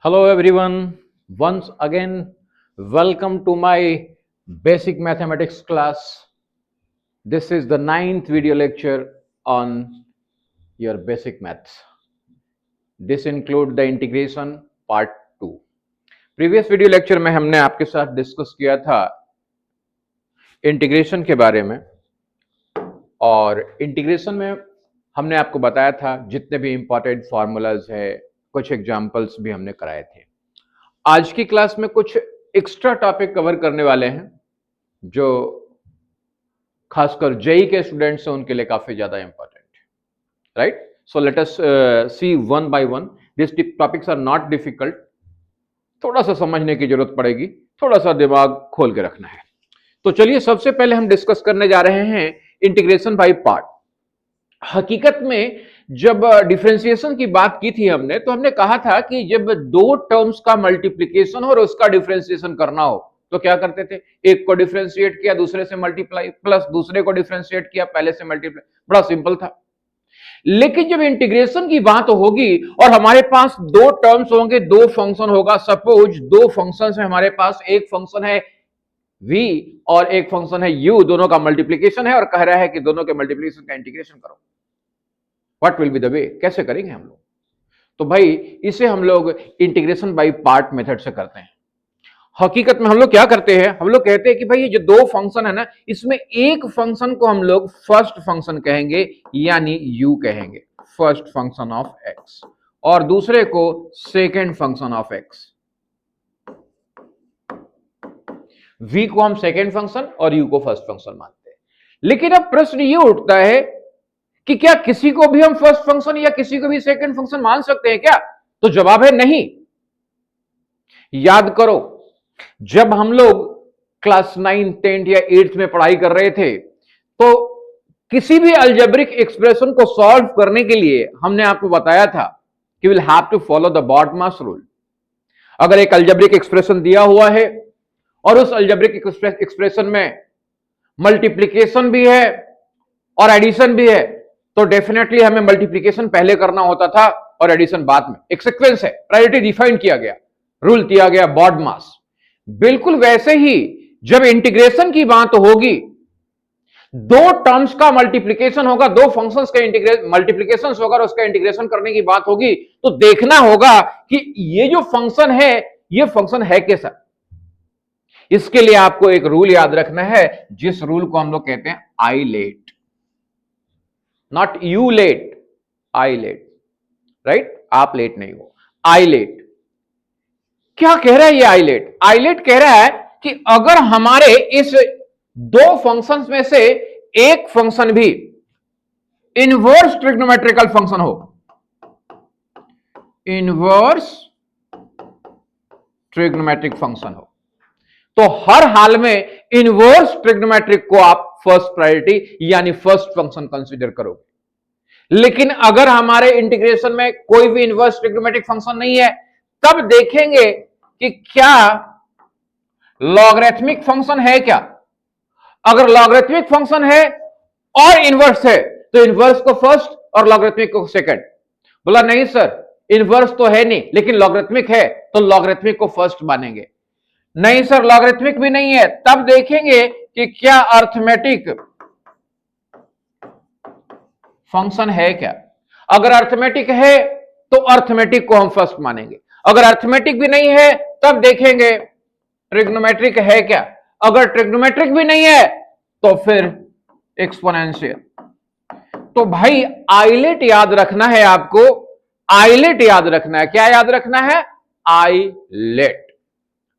Hello everyone, once again, welcome to my basic mathematics class. This is the ninth video lecture on your basic maths. This include the integration part 2. Previous video lecture में हमने आपके साथ discuss किया था integration के बारे में और इंटीग्रेशन में हमने आपको बताया था जितने भी इंपॉर्टेंट फॉर्मूलाज है, कुछ एग्जांपल्स भी हमने कराए थे। आज की क्लास में कुछ एक्स्ट्रा टॉपिक कवर करने वाले हैं जो खासकर जेई के स्टूडेंट्स हैं उनके लिए काफी ज्यादा इंपॉर्टेंट है, right? So let us see one by one. This topics are not difficult, थोड़ा सा समझने की जरूरत पड़ेगी, थोड़ा सा दिमाग खोल के रखना है। तो चलिए सबसे पहले हम डिस्कस करने जा रहे हैं इंटीग्रेशन बाय पार्ट। हकीकत में जब डिफरेंशिएशन की बात की थी हमने, तो हमने कहा था कि जब दो टर्म्स का मल्टीप्लिकेशन हो और उसका डिफरेंशिएशन करना हो तो क्या करते थे? एक को डिफरेंशिएट किया, दूसरे से मल्टीप्लाई, प्लस दूसरे को डिफरेंशिएट किया, पहले से मल्टीप्लाई। बड़ा सिंपल था। लेकिन जब इंटीग्रेशन की बात होगी और हमारे पास दो टर्म्स होंगे, दो फंक्शन होगा, सपोज दो फंक्शन है हमारे पास, एक फंक्शन है v और एक फंक्शन है u, दोनों का मल्टीप्लिकेशन है और कह रहा है कि दोनों के मल्टीप्लिकेशन का इंटीग्रेशन करो। What will be the way? कैसे करेंगे हम लोग? तो भाई इसे हम लोग इंटीग्रेशन बाय पार्ट मेथड से करते हैं। हकीकत में हम लोग क्या करते हैं, हम लोग कहते हैं कि भाई ये जो दो फंक्शन है ना, इसमें एक फंक्शन को हम लोग फर्स्ट फंक्शन कहेंगे यानी u कहेंगे, फर्स्ट फंक्शन ऑफ x, और दूसरे को second function of x। v को हम सेकेंड फंक्शन और u को फर्स्ट फंक्शन मानते हैं। लेकिन अब प्रश्न ये उठता है कि क्या किसी को भी हम फर्स्ट फंक्शन या किसी को भी सेकंड फंक्शन मान सकते हैं क्या? तो जवाब है नहीं। याद करो, जब हम लोग क्लास 9, 10 या 8 में पढ़ाई कर रहे थे तो किसी भी अलजेब्रिक एक्सप्रेशन को सॉल्व करने के लिए हमने आपको बताया था कि will have to follow the BODMAS rule. अगर एक अलजेब्रिक एक्सप्रेशन दिया हुआ है और उस अलजेब्रिक एक्सप्रेशन में मल्टीप्लिकेशन भी है और एडिशन भी है, तो डेफिनेटली हमें मल्टीप्लिकेशन पहले करना होता था और एडिशन बाद में। एक सीक्वेंस है, प्रायोरिटी डिफाइन किया गया, रूल दिया गया बॉडमास। बिल्कुल वैसे ही जब इंटीग्रेशन की बात होगी, दो टर्म्स का मल्टीप्लिकेशन होगा, दो फंक्शंस का मल्टीप्लिकेशन होगा और उसका इंटीग्रेशन करने की बात होगी, तो देखना होगा कि ये जो फंक्शन है ये फंक्शन है कैसा। इसके लिए आपको एक रूल याद रखना है, जिस रूल को हम लोग कहते हैं ILATE, not you late, I late, right? आप लेट नहीं हो, आई लेट। क्या कह रहा है ये आइलेट? आइलेट कह रहा है कि अगर हमारे इस दो फंक्शंस में से एक फंक्शन भी इनवर्स ट्रिग्नोमेट्रिकल फंक्शन हो, इनवर्स ट्रिग्नोमेट्रिक फंक्शन हो, तो हर हाल में इनवर्स ट्रिग्नोमेट्रिक को आप फर्स्ट प्रायोरिटी यानी फर्स्ट फंक्शन कंसीडर करोगे। लेकिन अगर हमारे इंटीग्रेशन में कोई भी इनवर्स ट्रिग्नोमेट्रिक फंक्शन नहीं है, तब देखेंगे कि क्या लॉगरिथमिक फंक्शन है क्या। अगर लॉगरिथमिक फंक्शन है और इनवर्स है तो इनवर्स को फर्स्ट और लॉगरिथमिक को सेकंड। बोला नहीं सर, इनवर्स तो है नहीं लेकिन लॉगरिथमिक है, तो लॉगरिथमिक को फर्स्ट मानेंगे। नहीं सर, लॉगरिथमिक भी नहीं है, तब देखेंगे कि क्या अर्थमेटिक फंक्शन है क्या। अगर अर्थमेटिक है तो अर्थमेटिक को हम फर्स्ट मानेंगे। अगर अर्थमेटिक भी नहीं है तब देखेंगे ट्रिग्नोमेट्रिक है क्या। अगर ट्रिग्नोमेट्रिक भी नहीं है तो फिर एक्सपोनेंशियल। तो भाई आइलेट याद रखना है आपको, आइलेट याद रखना है। क्या याद रखना है? ILATE.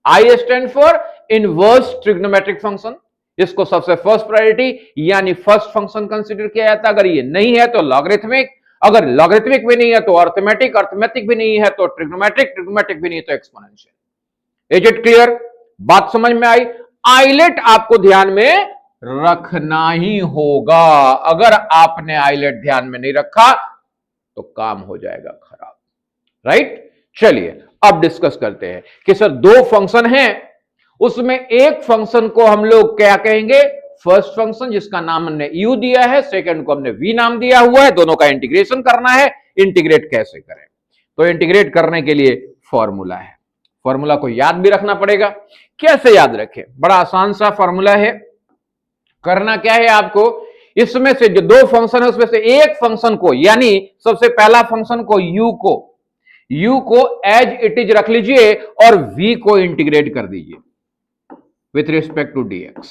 I stand for inverse trigonometric function, इसको सबसे फर्स्ट प्रायोरिटी यानी फर्स्ट फंक्शन कंसीडर किया जाता है। अगर ये नहीं है तो लॉगरिथमिक, अगर लॉगरिथमिक भी नहीं है तो अर्थमेटिक, अर्थमेटिक भी नहीं है तो ट्रिग्नोमेट्रिक, ट्रिग्नोमेट्रिक भी नहीं है तो एक्सपोनेंशियल। Is it clear? बात समझ में आई? आइलेट आपको ध्यान में रखना ही होगा। अगर आपने आइलेट ध्यान में नहीं रखा तो काम हो जाएगा खराब, राइट? चलिए अब डिस्कस करते हैं कि सर दो फंक्शन हैं, उसमें एक फंक्शन को हम लोग क्या कहेंगे? फर्स्ट फंक्शन, जिसका नाम हमने u दिया है, सेकंड को हमने v नाम दिया हुआ है, दोनों का इंटीग्रेशन करना है। इंटीग्रेट कैसे करें? तो इंटीग्रेट करने के लिए फॉर्मूला है। फॉर्मूला को याद भी रखना पड़ेगा। कैसे याद रखें? बड़ा आसान सा फॉर्मूला है। करना क्या है आपको, इसमें से जो दो फंक्शन है उसमें से एक फंक्शन को, यानी सबसे पहला फंक्शन को u को एज इट इज रख लीजिए और v को इंटीग्रेट कर दीजिए विथ रिस्पेक्ट टू dx।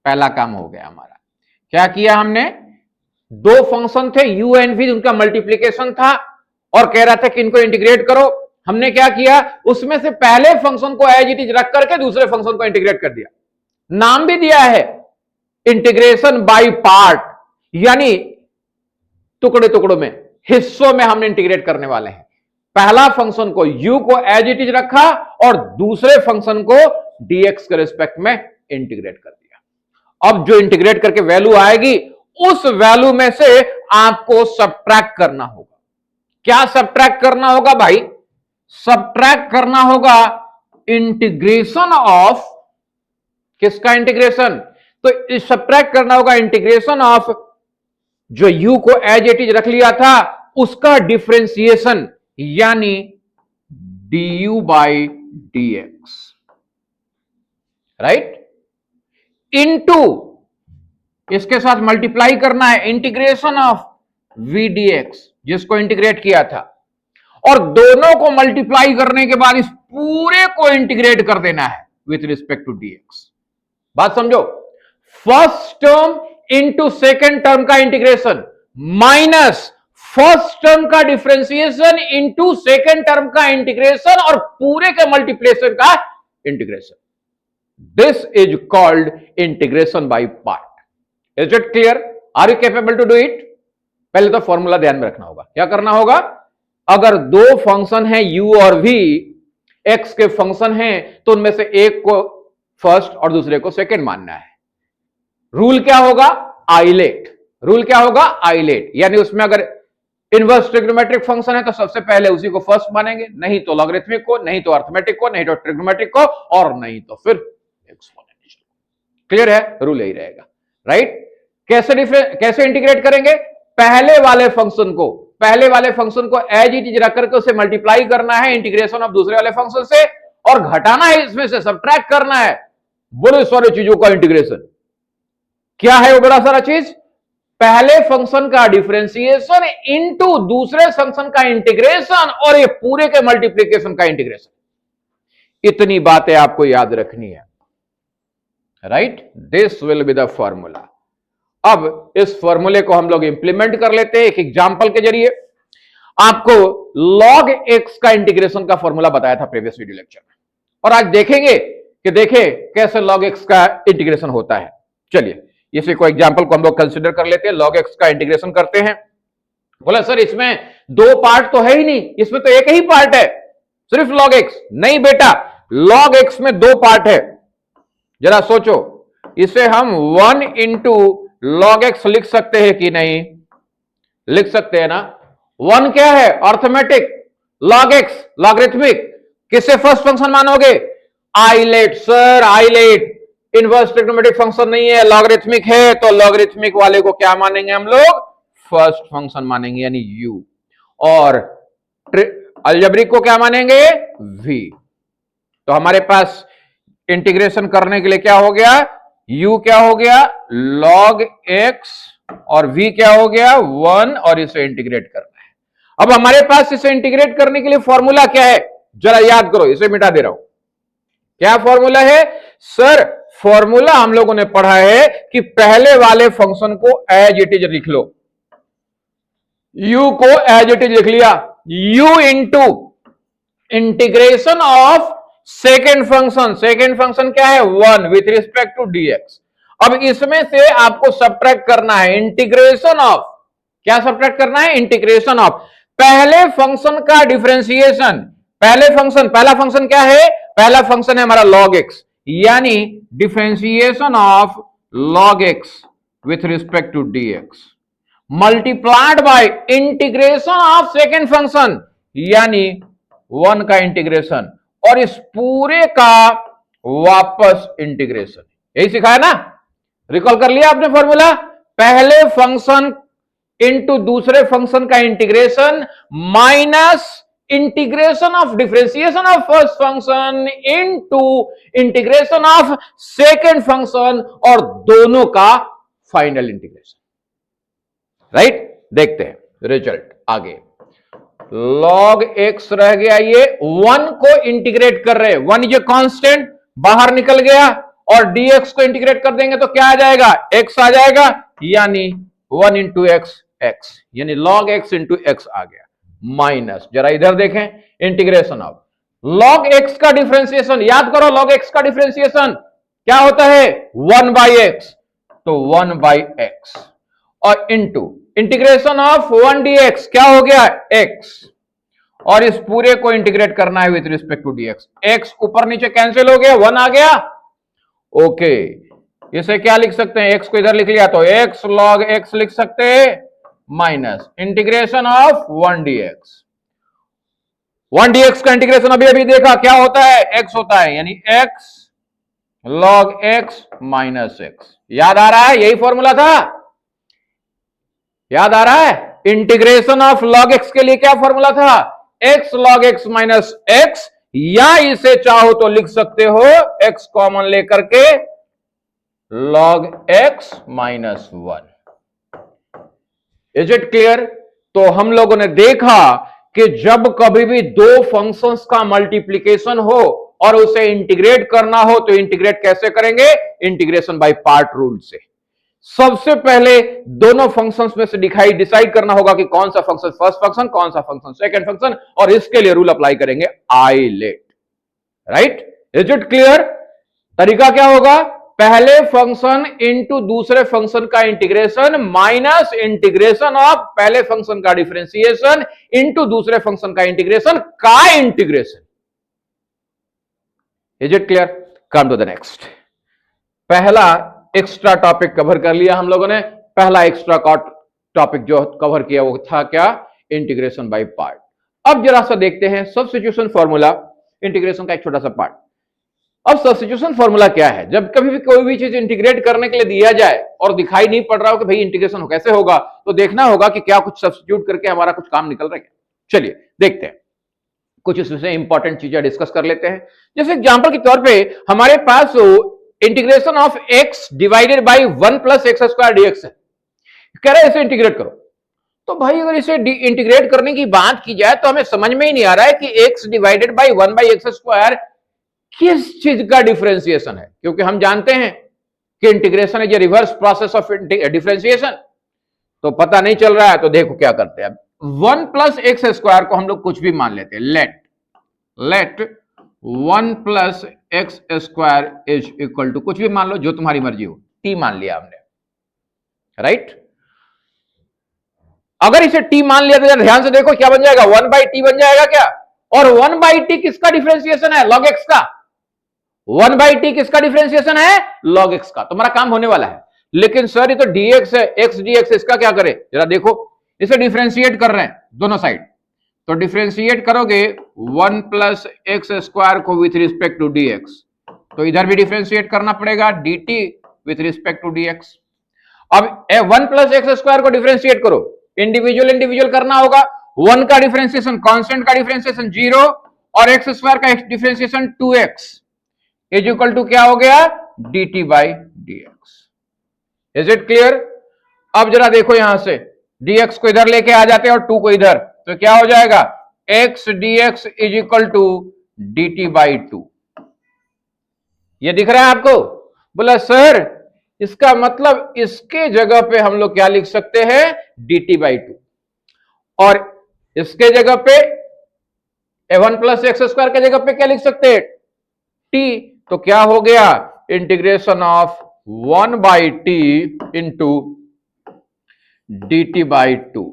पहला काम हो गया हमारा। क्या किया हमने? दो फंक्शन थे u एंड v, उनका मल्टीप्लीकेशन था और कह रहा था कि इनको इंटीग्रेट करो। हमने क्या किया, उसमें से पहले फंक्शन को एज इट इज रख करके दूसरे फंक्शन को इंटीग्रेट कर दिया। नाम भी दिया है इंटीग्रेशन बाय पार्ट, यानी टुकड़े टुकड़ों में, हिस्सों में हमने इंटीग्रेट करने वाले हैं। पहला फंक्शन को u को एज इट इज रखा और दूसरे फंक्शन को dx के रिस्पेक्ट में इंटीग्रेट कर दिया। अब जो इंटीग्रेट करके वैल्यू आएगी, उस वैल्यू में से आपको सब्ट्रैक्ट करना होगा। क्या सब्ट्रैक्ट करना होगा भाई? सब्ट्रैक्ट करना होगा इंटीग्रेशन ऑफ, किसका इंटीग्रेशन? तो सब्ट्रैक्ट करना होगा इंटीग्रेशन ऑफ जो u को एज इट इज रख लिया था उसका डिफरेंशिएशन, यानी du by dx, right? Into इसके साथ मल्टीप्लाई करना है इंटीग्रेशन ऑफ v dx, जिसको इंटीग्रेट किया था, और दोनों को मल्टीप्लाई करने के बाद इस पूरे को इंटीग्रेट कर देना है विथ रिस्पेक्ट टू dx। बात समझो, first term into second term का इंटीग्रेशन माइनस फर्स्ट टर्म का डिफरेंशिएशन इंटू सेकेंड टर्म का इंटीग्रेशन और पूरे के मल्टीप्लिकेशन का integration. This is called integration by part. Is it clear? Are you capable to do it? पहले तो formula ध्यान में रखना होगा। क्या करना होगा? अगर दो फंक्शन है u और v, x के फंक्शन हैं, तो उनमें से एक को फर्स्ट और दूसरे को सेकेंड मानना है। रूल क्या होगा? आइलेट। रूल क्या होगा? आइलेट, यानी उसमें अगर इनवर्स ट्रिग्नोमेट्रिक फंक्शन है तो सबसे पहले उसी को फर्स्ट मानेंगे, नहीं तो लॉगरिथमिक को, नहीं तो अर्थमेटिक को, नहीं तो ट्रिग्नोमेट्रिक को, और नहीं तो फिर एक्सपोनेंशियल। क्लियर है? रूल यही रहेगा, राइट? कैसे इंटीग्रेट करेंगे? पहले वाले फंक्शन को एज इट इज रख करके उसे मल्टीप्लाई करना है इंटीग्रेशन ऑफ दूसरे वाले फंक्शन से, और घटाना है इसमें से, सब्ट्रैक्ट करना है बड़े सारे चीजों का इंटीग्रेशन। क्या है वो बड़ा सारा चीज? पहले फंक्शन का डिफरेंशिएशन इनटू दूसरे फंक्शन का इंटीग्रेशन और ये पूरे के मल्टीप्लिकेशन का इंटीग्रेशन। इतनी बातें आपको याद रखनी है, right? This will be the formula. अब इस फॉर्मूले को हम लोग इंप्लीमेंट कर लेते हैं एक एग्जांपल के जरिए। आपको log x का इंटीग्रेशन का फॉर्मूला बताया था प्रीवियस वीडियो लेक्चर में, और आज देखेंगे कि देखें कैसे log x का इंटीग्रेशन होता है। चलिए इसी को एग्जांपल को हम लोग कंसीडर कर लेते हैं। log x का इंटीग्रेशन करते हैं। बोला सर इसमें दो पार्ट तो है ही नहीं, इसमें तो एक ही पार्ट है, सिर्फ log x। नहीं बेटा, log x में दो पार्ट है। जरा सोचो, इसे हम 1 इंटू log x लिख सकते हैं कि नहीं? लिख सकते हैं ना। 1 क्या है? अर्थमेटिक। log x logarithmic. किससे फर्स्ट फंक्शन मानोगे? ILATE. Sir ILATE inverse trigonometric function नहीं है, लॉगरिथमिक है, तो लॉगरिथमिक वाले को क्या मानेंगे हम लोग? फर्स्ट फंक्शन मानेंगे, यानी u। और अलजेब्रिक को क्या मानेंगे? v। तो हमारे पास इंटीग्रेशन करने के लिए क्या हो गया? u क्या हो गया? log x, और v क्या हो गया? 1, और इसे इंटीग्रेट करना है। अब हमारे पास इसे इंटीग्रेट करने के लिए फॉर्मूला क्या है? जरा याद करो, इसे मिटा दे रहा हूं। क्या फॉर्मूला है? सर फॉर्मूला हम लोगों ने पढ़ा है कि पहले वाले फंक्शन को एज इट इज लिख लो। u को एज इट इज लिख लिया, u into integration of second function क्या है? 1 विथ रिस्पेक्ट टू dx। अब इसमें से आपको सब्ट्रैक्ट करना है इंटीग्रेशन ऑफ, क्या सब्ट्रैक्ट करना है? इंटीग्रेशन ऑफ पहले फंक्शन का डिफरेंशिएशन। पहला फंक्शन क्या है? पहला फंक्शन है हमारा log x, यानी differentiation of log x with respect to dx multiplied by integration of second function, यानी 1 का इंटीग्रेशन, और इस पूरे का वापस इंटीग्रेशन। यही सिखाया ना? रिकॉल कर लिया आपने फॉर्मूला? पहले फंक्शन इंटू दूसरे फंक्शन का integration minus integration of differentiation of first function into integration of second function और दोनों का फाइनल इंटीग्रेशन। राइट, देखते हैं रिजल्ट आगे। log x रह गया, ये 1 को इंटीग्रेट कर रहे हैं, 1 ये कांस्टेंट बाहर निकल गया और dx को इंटीग्रेट कर देंगे तो क्या आ जाएगा, x आ जाएगा, यानी 1 इंटू एक्स एक्स, यानी log x इंटू एक्स आ गया। माइनस, जरा इधर देखें, इंटीग्रेशन ऑफ log x का डिफरेंशिएशन, याद करो log x का डिफरेंशिएशन क्या होता है, 1 बाई एक्स, तो 1 बाई एक्स और इंटू इंटीग्रेशन ऑफ 1 dx क्या हो गया, x, और इस पूरे को इंटीग्रेट करना है with respect to dx। x ऊपर नीचे कैंसिल हो गया, 1 आ गया। ओके, इसे क्या लिख सकते हैं, x को इधर लिख लिया तो x log x लिख सकते हैं, minus integration of 1 dx। 1 dx का इंटीग्रेशन अभी अभी देखा क्या होता है, x होता है, यानी x log x minus x। याद आ रहा है, यही फॉर्मूला था, याद आ रहा है। इंटीग्रेशन ऑफ log x के लिए क्या फॉर्मूला था, x log x minus x, या इसे चाहो तो लिख सकते हो x कॉमन लेकर के log x minus 1। Is it clear. तो हम लोगों ने देखा कि जब कभी भी दो फंक्शंस का मल्टीप्लीकेशन हो और उसे इंटीग्रेट करना हो तो इंटीग्रेट कैसे करेंगे, इंटीग्रेशन बाय पार्ट रूल से। सबसे पहले दोनों फंक्शंस में से डिसाइड करना होगा कि कौन सा फंक्शन फर्स्ट फंक्शन, कौन सा फंक्शन सेकंड फंक्शन, और इसके लिए रूल अप्लाई करेंगे ILATE. Right, is it clear. तरीका क्या होगा, पहले फंक्शन इनटू दूसरे फंक्शन का इंटीग्रेशन माइनस इंटीग्रेशन ऑफ पहले फंक्शन का डिफरेंशिएशन इनटू दूसरे फंक्शन का इंटीग्रेशन का integration. Is it clear. Come to the next. पहला एक्स्ट्रा टॉपिक कवर कर लिया हम लोगों ने। पहला एक्स्ट्रा टॉपिक जो कवर किया वो था क्या, इंटीग्रेशन बाय पार्ट। अब जरा सा देखते हैं सब्स्टिट्यूशन फॉर्मूला, इंटीग्रेशन का एक छोटा सा पार्ट। अब सब्स्टिट्यूशन फॉर्मूला क्या है, जब कभी भी कोई भी चीज इंटीग्रेट करने के लिए दिया जाए और दिखाई नहीं पड़ रहा हो कि भाई इंटीग्रेशन कैसे होगा, तो देखना होगा कि क्या कुछ सब्स्टिट्यूट करके हमारा कुछ काम निकल रहा है। चलिए देखते हैं, कुछ इसमें इंपॉर्टेंट चीजें डिस्कस कर लेते हैं। जैसे एग्जांपल के तौर पे हमारे पास integration of x divided by 1 plus x square dx है, कह रहे हैं इसे इंटीग्रेट करो। तो भाई अगर इसे इंटीग्रेट करने की बात की जाए तो हमें समझ में ही नहीं आ रहा है कि x divided by 1 by x square किस चीज का डिफरेंशिएशन है, क्योंकि हम जानते हैं कि integration is a reverse process of differentiation, तो पता नहीं चल रहा है। तो देखो क्या करते हैं, 1 प्लस एक्स स्क्वायर को हम लोग कुछ भी मान लेते हैं, let 1 plus x square is equal to कुछ भी मान लो, जो तुम्हारी मर्जी हो, t मान लिया हमने। राइट, अगर इसे t मान लिया तो ध्यान से देखो क्या बन जाएगा, 1 बाई टी बन जाएगा क्या, और 1 बाई टी किसका डिफरेंशिएशन है, log x का। 1 बाई टी किसका डिफरेंशिएशन है, log x का। तुम्हारा काम होने वाला है। लेकिन सर ये तो dx है, x dx, इसका क्या करें, जरा देखो, इसे डिफरेंशिएट कर रहे हैं दोनों साइड, तो डिफरेंशिएट करोगे 1 प्लस एक्स स्क्वायर को विथ रिस्पेक्ट टू dx, तो इधर भी डिफरेंशिएट करना पड़ेगा dt with respect to dx। अब 1 प्लस एक्स स्क्वायर को डिफरेंशिएट करो, इंडिविजुअल करना होगा। 1 का डिफरेंशिएशन, कांस्टेंट का डिफरेंशिएशन 0 और एक्स स्क्वायर का differentiation 2x is equal to क्या हो गया, dt by dx। Is it clear. अब जरा देखो यहां से dx को इधर लेके आ जाते हैं और 2 को इधर, तो क्या हो जाएगा, x dx is equal to dt by 2। ये दिख रहा है आपको। बोला सर इसका मतलब इसके जगह पे हम लोग क्या लिख सकते हैं, dt बाई 2, और इसके जगह पे 1 प्लस एक्स स्क्वायर के जगह पे क्या लिख सकते हैं, t। तो क्या हो गया, integration of 1 by T into dt by 2।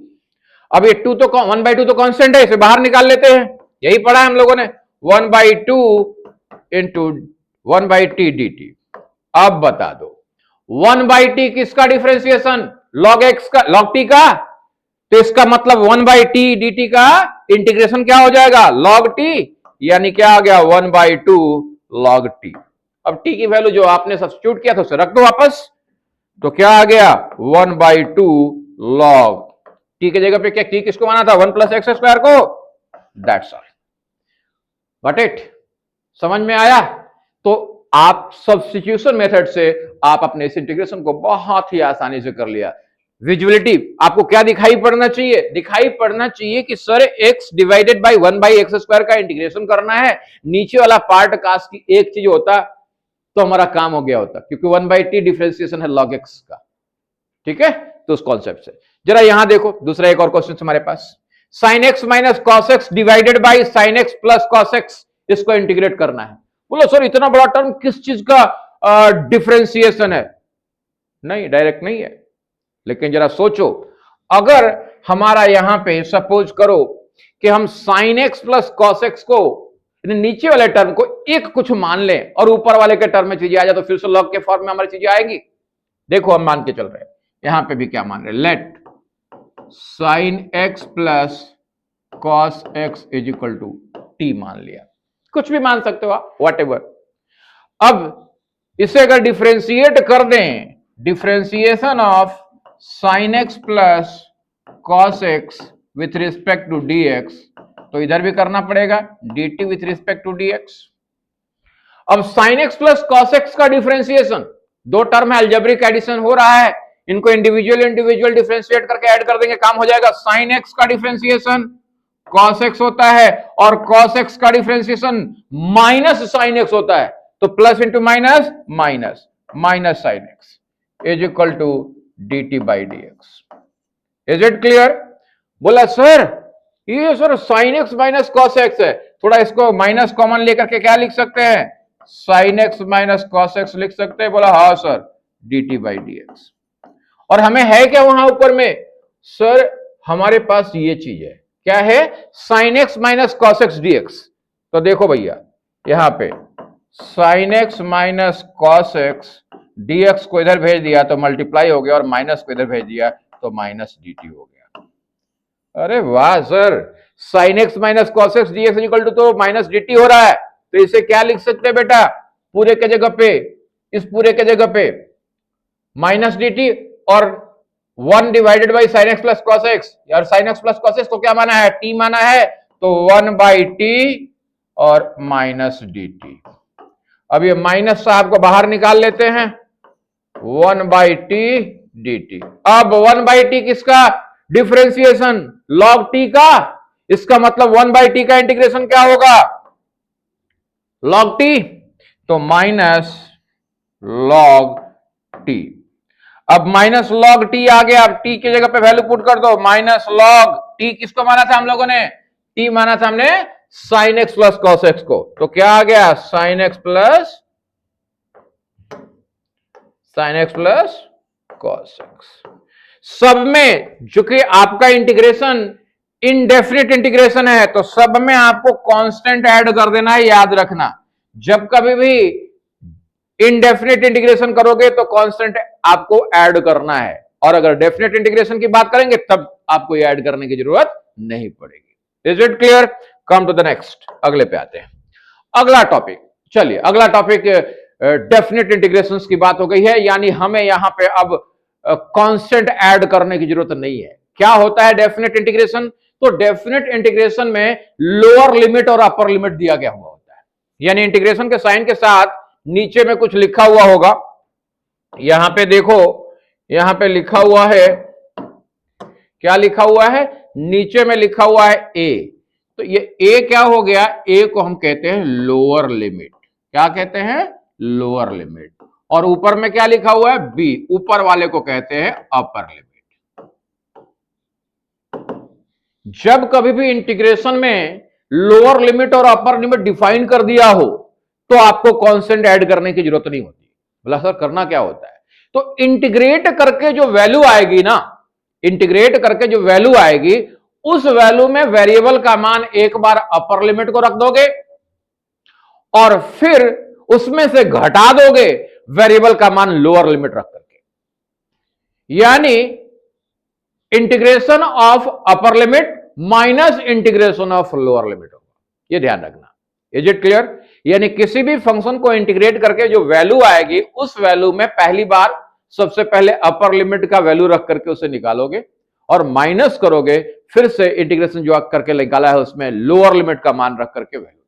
अब ये 2 तो 1 बाई 2 तो कांस्टेंट है, इसे बाहर निकाल लेते हैं, यही पढ़ा है हम लोगों ने, 1 by 2 into 1 by T dt। अब बता दो 1 बाई टी किसका डिफरेंशिएशन, log x का, log t का, तो इसका मतलब 1 बाई टी dt का इंटीग्रेशन क्या हो जाएगा, log t, यानी क्या आ गया 1 बाई 2 log t। अब t की वैल्यू जो आपने सब्स्टिट्यूट किया था उसे रख दो वापस, तो क्या आ गया 1 बाई 2 log t के जगह पे क्या t किसको माना था, 1 प्लस एक्स स्क्वायर को, दैट्स ऑल, गॉट इट? समझ में आया? तो आप सब्स्टिट्यूशन मेथड से आप अपने इस इंटीग्रेशन को बहुत ही आसानी से कर लिया। विजुअलिटी आपको क्या दिखाई पड़ना चाहिए? दिखाई पड़ना चाहिए कि sir x divided by 1/x² का इंटीग्रेशन करना है, नीचे वाला पार्ट काश की एक चीज होता तो हमारा काम हो गया होता, क्योंकि 1/t डिफरेंशिएशन है log x का, ठीक है? तो उस कॉन्सेप्ट से जरा यहां देखो, दूसरा एक और क्वेश्चन हमारे पास, sin x minus cos x divided by sin x plus cos x, इसको इंटीग्रेट करना है। बोलो सर इतना बड़ा टर्म किस चीज का डिफरेंशिएशन है? नहीं, डायरेक्ट नहीं है, लेकिन जरा सोचो, अगर हमारा यहां पे सपोज करो कि हम sin x plus cos x को नीचे वाले टर्म को एक कुछ मान लें और ऊपर वाले के टर्म में चीजें आ जाए, तो फिर से लॉग के फॉर्म में हमारी चीजें आएगी। देखो हम मान के चल रहे हैं, यहां पे भी क्या मान रहे हैं, let sin x plus cos x is equal to t मान लिया, कुछ भी मान सकते हो आप, व्हाटएवर। अब इसे अगर डिफरेंशिएट कर दें, differentiation of sin x plus cos x with respect to dx, तो इधर भी करना पड़ेगा dt with respect to dx। अब sin x plus cos x का डिफरेंशिएशन, दो टर्म है, अलजेब्रिक एडिशन हो रहा है, इनको इंडिविजुअल डिफरेंशिएट करके ऐड कर देंगे, काम हो जाएगा। sin x का डिफरेंशिएशन cos x होता है और cos x का डिफरेंशिएशन माइनस sin x होता है, तो plus into minus minus, minus sin x is equal to dt by dx। Is it clear? बोला सर ये sir sin x minus cos x है, थोड़ा इसको माइनस कॉमन लेकर के क्या लिख सकते हैं, sin x minus cos x लिख सकते हैं। बोला हाँ सर, dt बाई dx। और हमें है क्या वहां ऊपर में, सर हमारे पास ये चीज है, क्या है, sin x minus cos x dx। तो देखो भैया यहां पे sin x minus cos x dx को इधर भेज दिया तो मल्टीप्लाई हो गया, और माइनस को इधर भेज दिया तो माइनस dt हो गया। अरे वाह sir, sin x minus cos x dx equal to तो माइनस dt हो रहा है, तो इसे क्या लिख सकते हैं बेटा, पूरे के जगह पे, इस पूरे के जगह पे माइनस dt और 1 divided by sin x plus cos x, यार sin x plus cos x को क्या माना है, t माना है, तो 1/t और माइनस dt। अब ये माइनस साहब को बाहर निकाल लेते हैं, 1/t dt। अब 1/t किसका डिफरेंशिएशन, log t का, इसका मतलब 1/t का इंटीग्रेशन क्या होगा, log t, तो माइनस log t। अब माइनस log t आ गया, अब t की जगह पे वैल्यू पुट कर दो, माइनस log t किसको माना था हम लोगों ने, t माना था हमने sin x plus cos x को, तो क्या आ गया, sin x plus cos x। सब में जो कि आपका इंटीग्रेशन इनडेफिनिट इंटीग्रेशन है, तो सब में आपको कांस्टेंट ऐड कर देना है, याद रखना। जब कभी भी इनडेफिनिट इंटीग्रेशन करोगे तो कांस्टेंट आपको ऐड करना है, और अगर डेफिनेट इंटीग्रेशन की बात करेंगे तब आपको ये ऐड करने की जरूरत नहीं पड़ेगी। Is it clear? Come to the next, अगले पे आते हैं। अगला टॉपिक, चलिए अगला टॉपिक डेफिनेट इंटीग्रेशंस की बात हो गई है, यानी हमें यहां पे अब कांस्टेंट ऐड करने की जरूरत नहीं है। क्या होता है डेफिनेट इंटीग्रेशन, तो डेफिनेट इंटीग्रेशन में लोअर लिमिट और अपर लिमिट दिया गया हुआ होता है, यानी इंटीग्रेशन के साइन के साथ नीचे में कुछ लिखा हुआ होगा, यहां पे देखो, यहां पे लिखा हुआ है, क्या लिखा हुआ है, नीचे में लिखा हुआ है a, तो ये a क्या हो गया, a को हम कहते हैं लोअर लिमिट, क्या कहते हैं, लोअर लिमिट, और ऊपर में क्या लिखा हुआ है b, ऊपर वाले को कहते हैं अपर लिमिट। जब कभी भी इंटीग्रेशन में लोअर लिमिट और अपर लिमिट डिफाइन कर दिया हो तो आपको कांस्टेंट ऐड करने की जरूरत नहीं होती। बोला सर करना क्या होता है, तो इंटीग्रेट करके जो वैल्यू आएगी ना, इंटीग्रेट करके जो वैल्यू आएगी उस वैल्यू में वेरिएबल का मान एक बार अपर लिमिट को रख दोगे और फिर उसमें से घटा दोगे वेरिएबल का मान लोअर लिमिट रख करके, यानी integration of upper limit minus integration of lower limit होगा, यह ध्यान रखना। Is it clear? यानी किसी भी फंक्शन को इंटीग्रेट करके जो वैल्यू आएगी उस वैल्यू में पहली बार सबसे पहले अपर लिमिट का वैल्यू रख करके उसे निकालोगे और माइनस करोगे, फिर से इंटीग्रेशन जो करके निकाला है उसमें लोअर लिमिट का मान रख करके वैल्यू।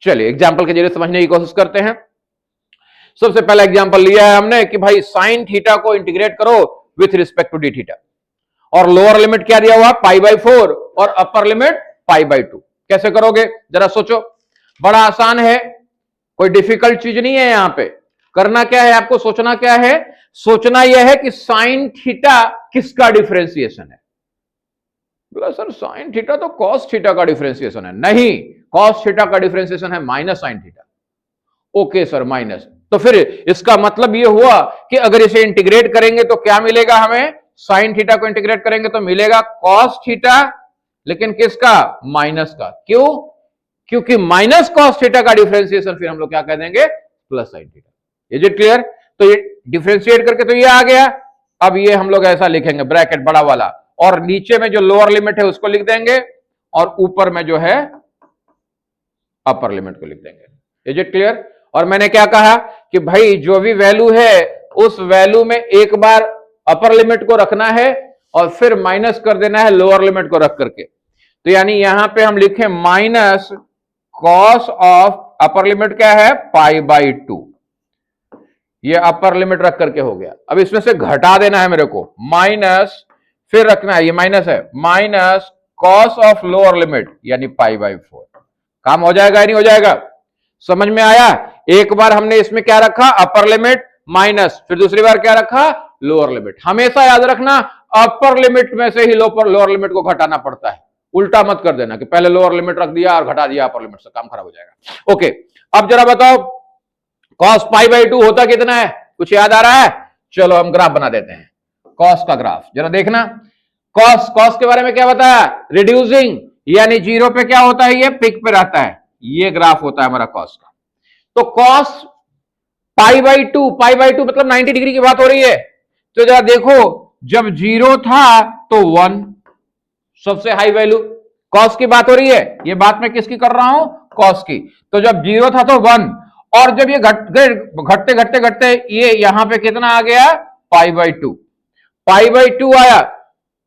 चलिए एग्जाम्पल के जरिए समझने की कोशिश करते हैं। सबसे पहला एग्जाम्पल लिया है हमने कि भाई साइन थीटा को इंटीग्रेट करो with respect to d theta, और लोअर लिमिट क्या दिया हुआ π/4 और अपर लिमिट π/2। कैसे करोगे जरा सोचो, बड़ा आसान है, कोई डिफिकल्ट चीज नहीं है। यहां पे करना क्या है, आपको सोचना क्या है, सोचना यह है कि साइन थीटा किसका डिफरेंशिएशन है। बोला सर साइन थीटा तो कॉस थीटा का डिफरेंशिएशन है। नहीं, कॉस थीटा का डिफरेंशिएशन है minus sine theta. Okay sir minus, तो फिर इसका मतलब यह हुआ कि अगर इसे इंटीग्रेट करेंगे तो क्या मिलेगा हमें, साइन थीटा को इंटीग्रेट करेंगे तो मिलेगा कॉस थीटा, लेकिन किसका, माइनस का। क्यों, क्योंकि माइनस कॉस थीटा का डिफरेंशिएशन फिर हम लोग क्या कह देंगे, plus sine theta. Is it clear? तो ये डिफरेंशिएट करके तो ये आ गया। अब ये हम लोग ऐसा लिखेंगे ब्रैकेट बड़ा वाला, और नीचे में जो लोअर लिमिट है उसको लिख देंगे, और ऊपर में जो है अपर लिमिट को लिख देंगे। Is it clear? और मैंने क्या कहा कि भाई जो भी वैल्यू है उस वैल्यू में एक बार अपर लिमिट को रखना है और फिर माइनस कर देना है लोअर लिमिट को रख करके। तो यानी यहां पे हम लिखें minus cos of upper limit क्या है, π/2। ये अपर लिमिट रख करके हो गया। अब इसमें से घटा देना है मेरे को, माइनस फिर रखना है, ये माइनस है, minus cos of lower limit यानी π/4। काम हो जाएगा या नहीं हो जाएगा? समझ में आया? एक बार हमने इसमें क्या रखा, अपर लिमिट माइनस, फिर दूसरी बार क्या रखा, लोअर लिमिट। हमेशा याद रखना अपर लिमिट में से ही लोअर लिमिट को घटाना पड़ता है, उल्टा मत कर देना कि पहले लोअर लिमिट रख दिया और घटा दिया अपर लिमिट से, काम खराब हो जाएगा। ओके, अब जरा बताओ कॉस π/2 होता कितना है, कुछ याद आ रहा है? चलो हम ग्राफ बना देते हैं, कॉस का ग्राफ जरा देखना। कॉस के बारे में क्या बताया, रिड्यूसिंग, यानी जीरो पे क्या होता है, ये पिक पे रहता है। ये ग्राफ होता है हमारा कॉस का। तो कॉस π/2 मतलब 90 डिग्री की बात हो रही है। तो जरा देखो, जब जीरो था तो 1 सबसे हाई वैल्यू, कॉस की बात हो रही है, ये बात मैं किसकी कर रहा हूं, कॉस की। तो जब जीरो था तो 1, और जब ये घटते घटते घटते ये यहां पे कितना आ गया, π/2 आया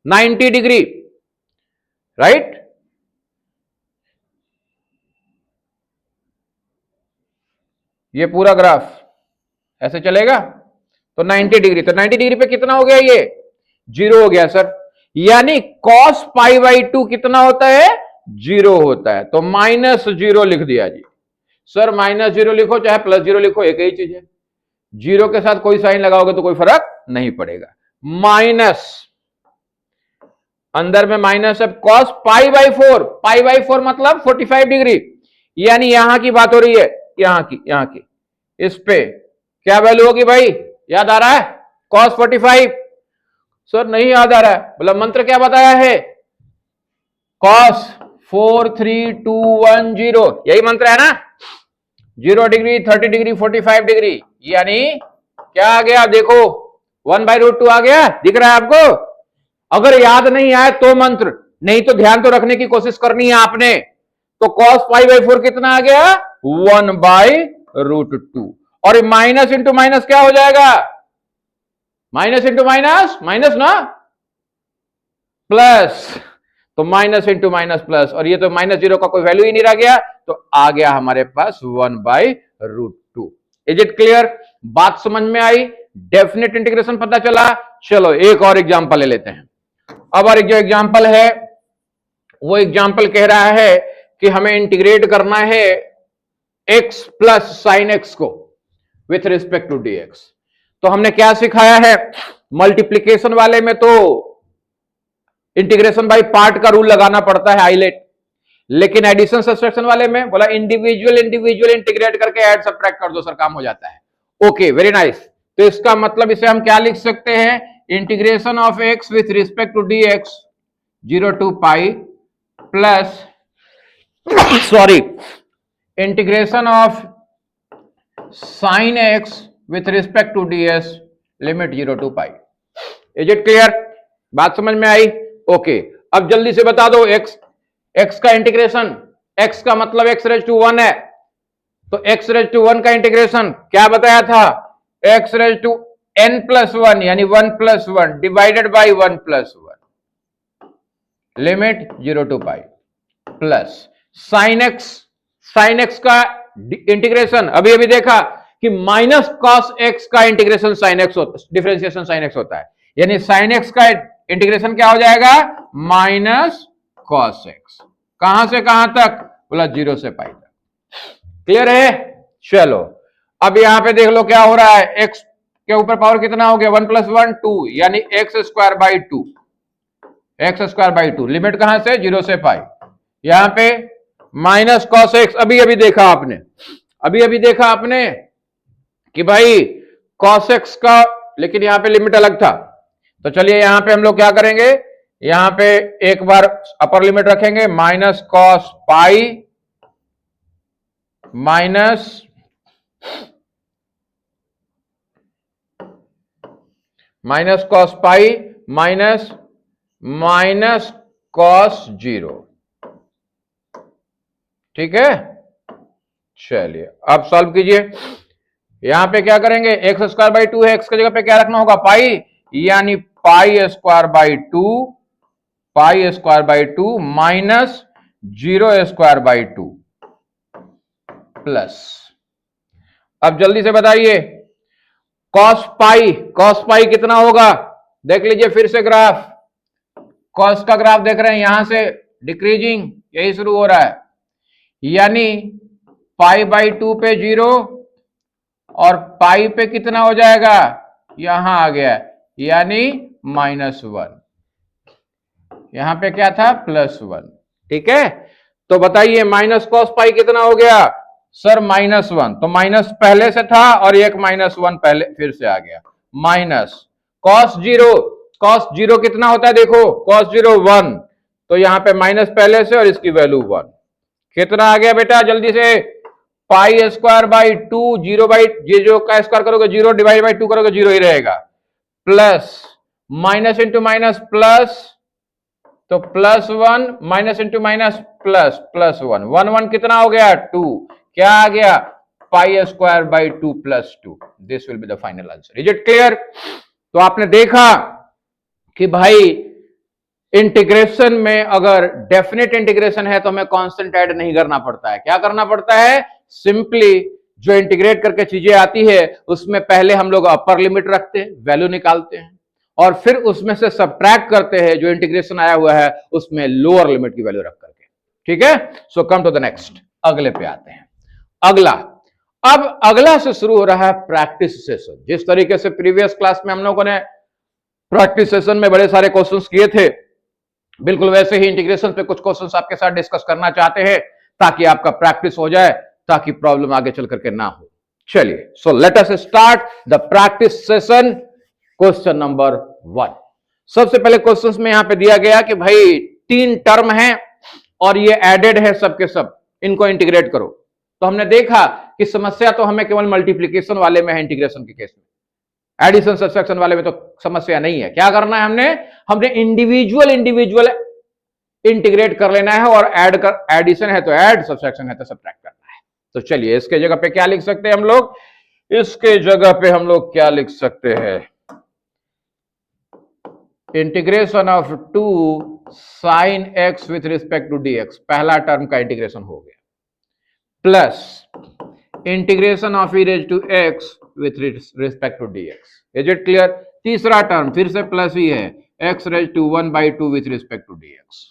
90 डिग्री, राइट। ये पूरा ग्राफ ऐसे चलेगा तो 90 डिग्री, तो 90 डिग्री पे कितना हो गया, ये 0 हो गया सर। यानी cos π/2 कितना होता है, 0 होता है। तो -0 लिख दिया जी। सर -0 लिखो चाहे +0 लिखो, एक ही चीज है। 0 के साथ कोई साइन लगाओगे तो कोई फर्क नहीं पड़ेगा। माइनस, अंदर में माइनस है, cos π/4 मतलब 45 डिग्री, यानी यहां की बात हो रही है, यहां की इस पे क्या वैल्यू होगी भाई, याद आ रहा है, cos 45। सर नहीं याद आ रहा है, मतलब मंत्र क्या बताया है, cos 43210, यही मंत्र है ना, 0 डिग्री 30 डिग्री 45 डिग्री, यानी क्या आ गया, देखो 1/√2 आ गया, दिख रहा है आपको? अगर याद नहीं आए तो मंत्र, नहीं तो ध्यान तो रखने की कोशिश करनी है आपने। तो cos π/4 कितना आ गया, 1/√2, और माइनस इंटू माइनस क्या हो जाएगा, माइनस इंटू माइनस, माइनस ना, प्लस, तो माइनस इंटू माइनस प्लस, और ये तो -0 का कोई वैल्यू ही नहीं रह गया, तो आ गया हमारे पास 1/√2। Is it clear? बात समझ में आई, डेफिनेट इंटीग्रेशन पता चला। चलो एक और एग्जांपल ले लेते हैं। अब और जो एग्जांपल है वो एग्जांपल कह रहा है कि हमें इंटीग्रेट करना है x प्लस साइन एक्स को विथ रिस्पेक्ट टू dx। तो हमने क्या सिखाया है, मल्टीप्लीकेशन वाले में तो इंटीग्रेशन बाय पार्ट का रूल लगाना पड़ता है, हाईलाइट, लेकिन एडिशन सब्सट्रैक्शन वाले में बोला इंडिविजुअल इंटीग्रेट करके ऐड सब्ट्रैक्ट कर दो सर, काम हो जाता है। Okay, very nice. तो इसका मतलब इसे हम क्या लिख सकते हैं, integration of x with respect to dx 0 to pi plus integration of sine x with respect to ds limit 0 to pi. Is it clear? बात समझ में आई? ओके, अब जल्दी से बता दो, x का इंटीग्रेशन, x का मतलब x⁻1 है, तो x⁻1 का इंटीग्रेशन क्या बताया था, x⁻n+1 यानी 1+1 divided by 1+1। Limit 0 to pi plus sine x का इंटीग्रेशन अभी अभी देखा कि माइनस कॉस एक्स का integration sine x differentiation sine x होता है, यानी साइन एक्स का इंटीग्रेशन क्या हो जाएगा माइनस कॉस एक्स। कहां से कहां तक बोला 0 से पाई तक। क्लियर है? चलो अब यहां पे देख लो क्या हो रहा है, एक्स के ऊपर पावर कितना हो गया 1 + 1 2 यानी x² 2 लिमिट कहां से 0 से पाई। यहां पे माइनस कॉस एक्स अभी अभी देखा आपने कि भाई कॉस एक्स का, लेकिन यहां पे लिमिट अलग था। तो चलिए यहां पे हम लोग क्या करेंगे, यहां पे एक बार अपर लिमिट रखेंगे minus cos pi minus cos pi minus cos 0। ठीक है, चलिए अब सॉल्व कीजिए। यहां पे क्या करेंगे x² 2 है, x की जगह पे क्या रखना होगा पाई, यानी पाई² 2 माइनस 0² 2 प्लस, अब जल्दी से बताइए कॉस पाई कितना होगा, देख लीजिए फिर से ग्राफ, कॉस का ग्राफ देख रहे हैं यहां से डिक्रीजिंग यही शुरू हो रहा है, यानी पाई/2 पे 0 और पाई पे कितना हो जाएगा यहां आ गया, यानी -1, यहां पे क्या था +1। ठीक है, तो बताइए माइनस कॉस पाई कितना हो गया सर -1, तो माइनस पहले से था और एक -1 पहले फिर से आ गया, माइनस कॉस 0 कितना होता है देखो कॉस 0 1, तो यहां पे माइनस पहले से और इसकी वैल्यू 1, कितना आ गया बेटा जल्दी से पाई²/2 0 का स्क्वायर करोगे 0 डिवाइड 2 करोगे 0 ही रहेगा, plus minus into minus plus, तो +1 माइनस इंटू माइनस प्लस +1 1 कितना हो गया 2, क्या आ गया पाई² 2 + 2। This will be the final answer. Is it clear? तो आपने देखा कि भाई इंटीग्रेशन में अगर डेफिनेट इंटीग्रेशन है तो हमें कांस्टेंट ऐड नहीं करना पड़ता है, क्या करना पड़ता है, सिंपली जो इंटीग्रेट करके चीजें आती है उसमें पहले हम लोग अपर लिमिट रखते हैं, वैल्यू निकालते हैं और फिर उसमें से सब्ट्रैक्ट करते हैं जो इंटीग्रेशन आया हुआ है उसमें लोअर लिमिट की वैल्यू रख करके। ठीक है, सो कम टू द नेक्स्ट, अगले पे आते हैं। अब अगला से शुरू हो रहा है प्रैक्टिस सेशन। जिस तरीके से प्रीवियस क्लास में हम लोगों ने प्रैक्टिस सेशन में बड़े सारे क्वेश्चंस किए थे, बिल्कुल वैसे ही इंटीग्रेशन पे कुछ क्वेश्चंस आपके साथ डिस्कस करना चाहते हैं ताकि आपका प्रैक्टिस हो जाए, ताकि प्रॉब्लम आगे चल करके ना हो। चलिए, सो let us start the practice session. Question number 1, सबसे पहले क्वेश्चंस में यहां पे दिया गया कि भाई 3 टर्म हैं और ये एडेड है सबके सब, इनको इंटीग्रेट करो। तो हमने देखा कि समस्या तो हमें केवल मल्टीप्लीकेशन वाले में है इंटीग्रेशन के केस में, एडिशन सब्सट्रैक्शन वाले में तो समस्या नहीं है। क्या करना है, हमने इंडिविजुअल इंटीग्रेट कर लेना है और एडिशन है तो ऐड, सब्सट्रैक्शन है तो सब्ट्रैक्ट करना है। तो चलिए इसके जगह पे क्या लिख सकते हैं हम लोग, इसके जगह पे हम लोग क्या लिख सकते हैं, integration of 2 sin x with respect to dx, पहला टर्म का इंटीग्रेशन हो गया, plus integration of e raised to x with respect to dx। Is it clear? तीसरा टर्म फिर से प्लस ही है, x raised to 1/2 with respect to dx।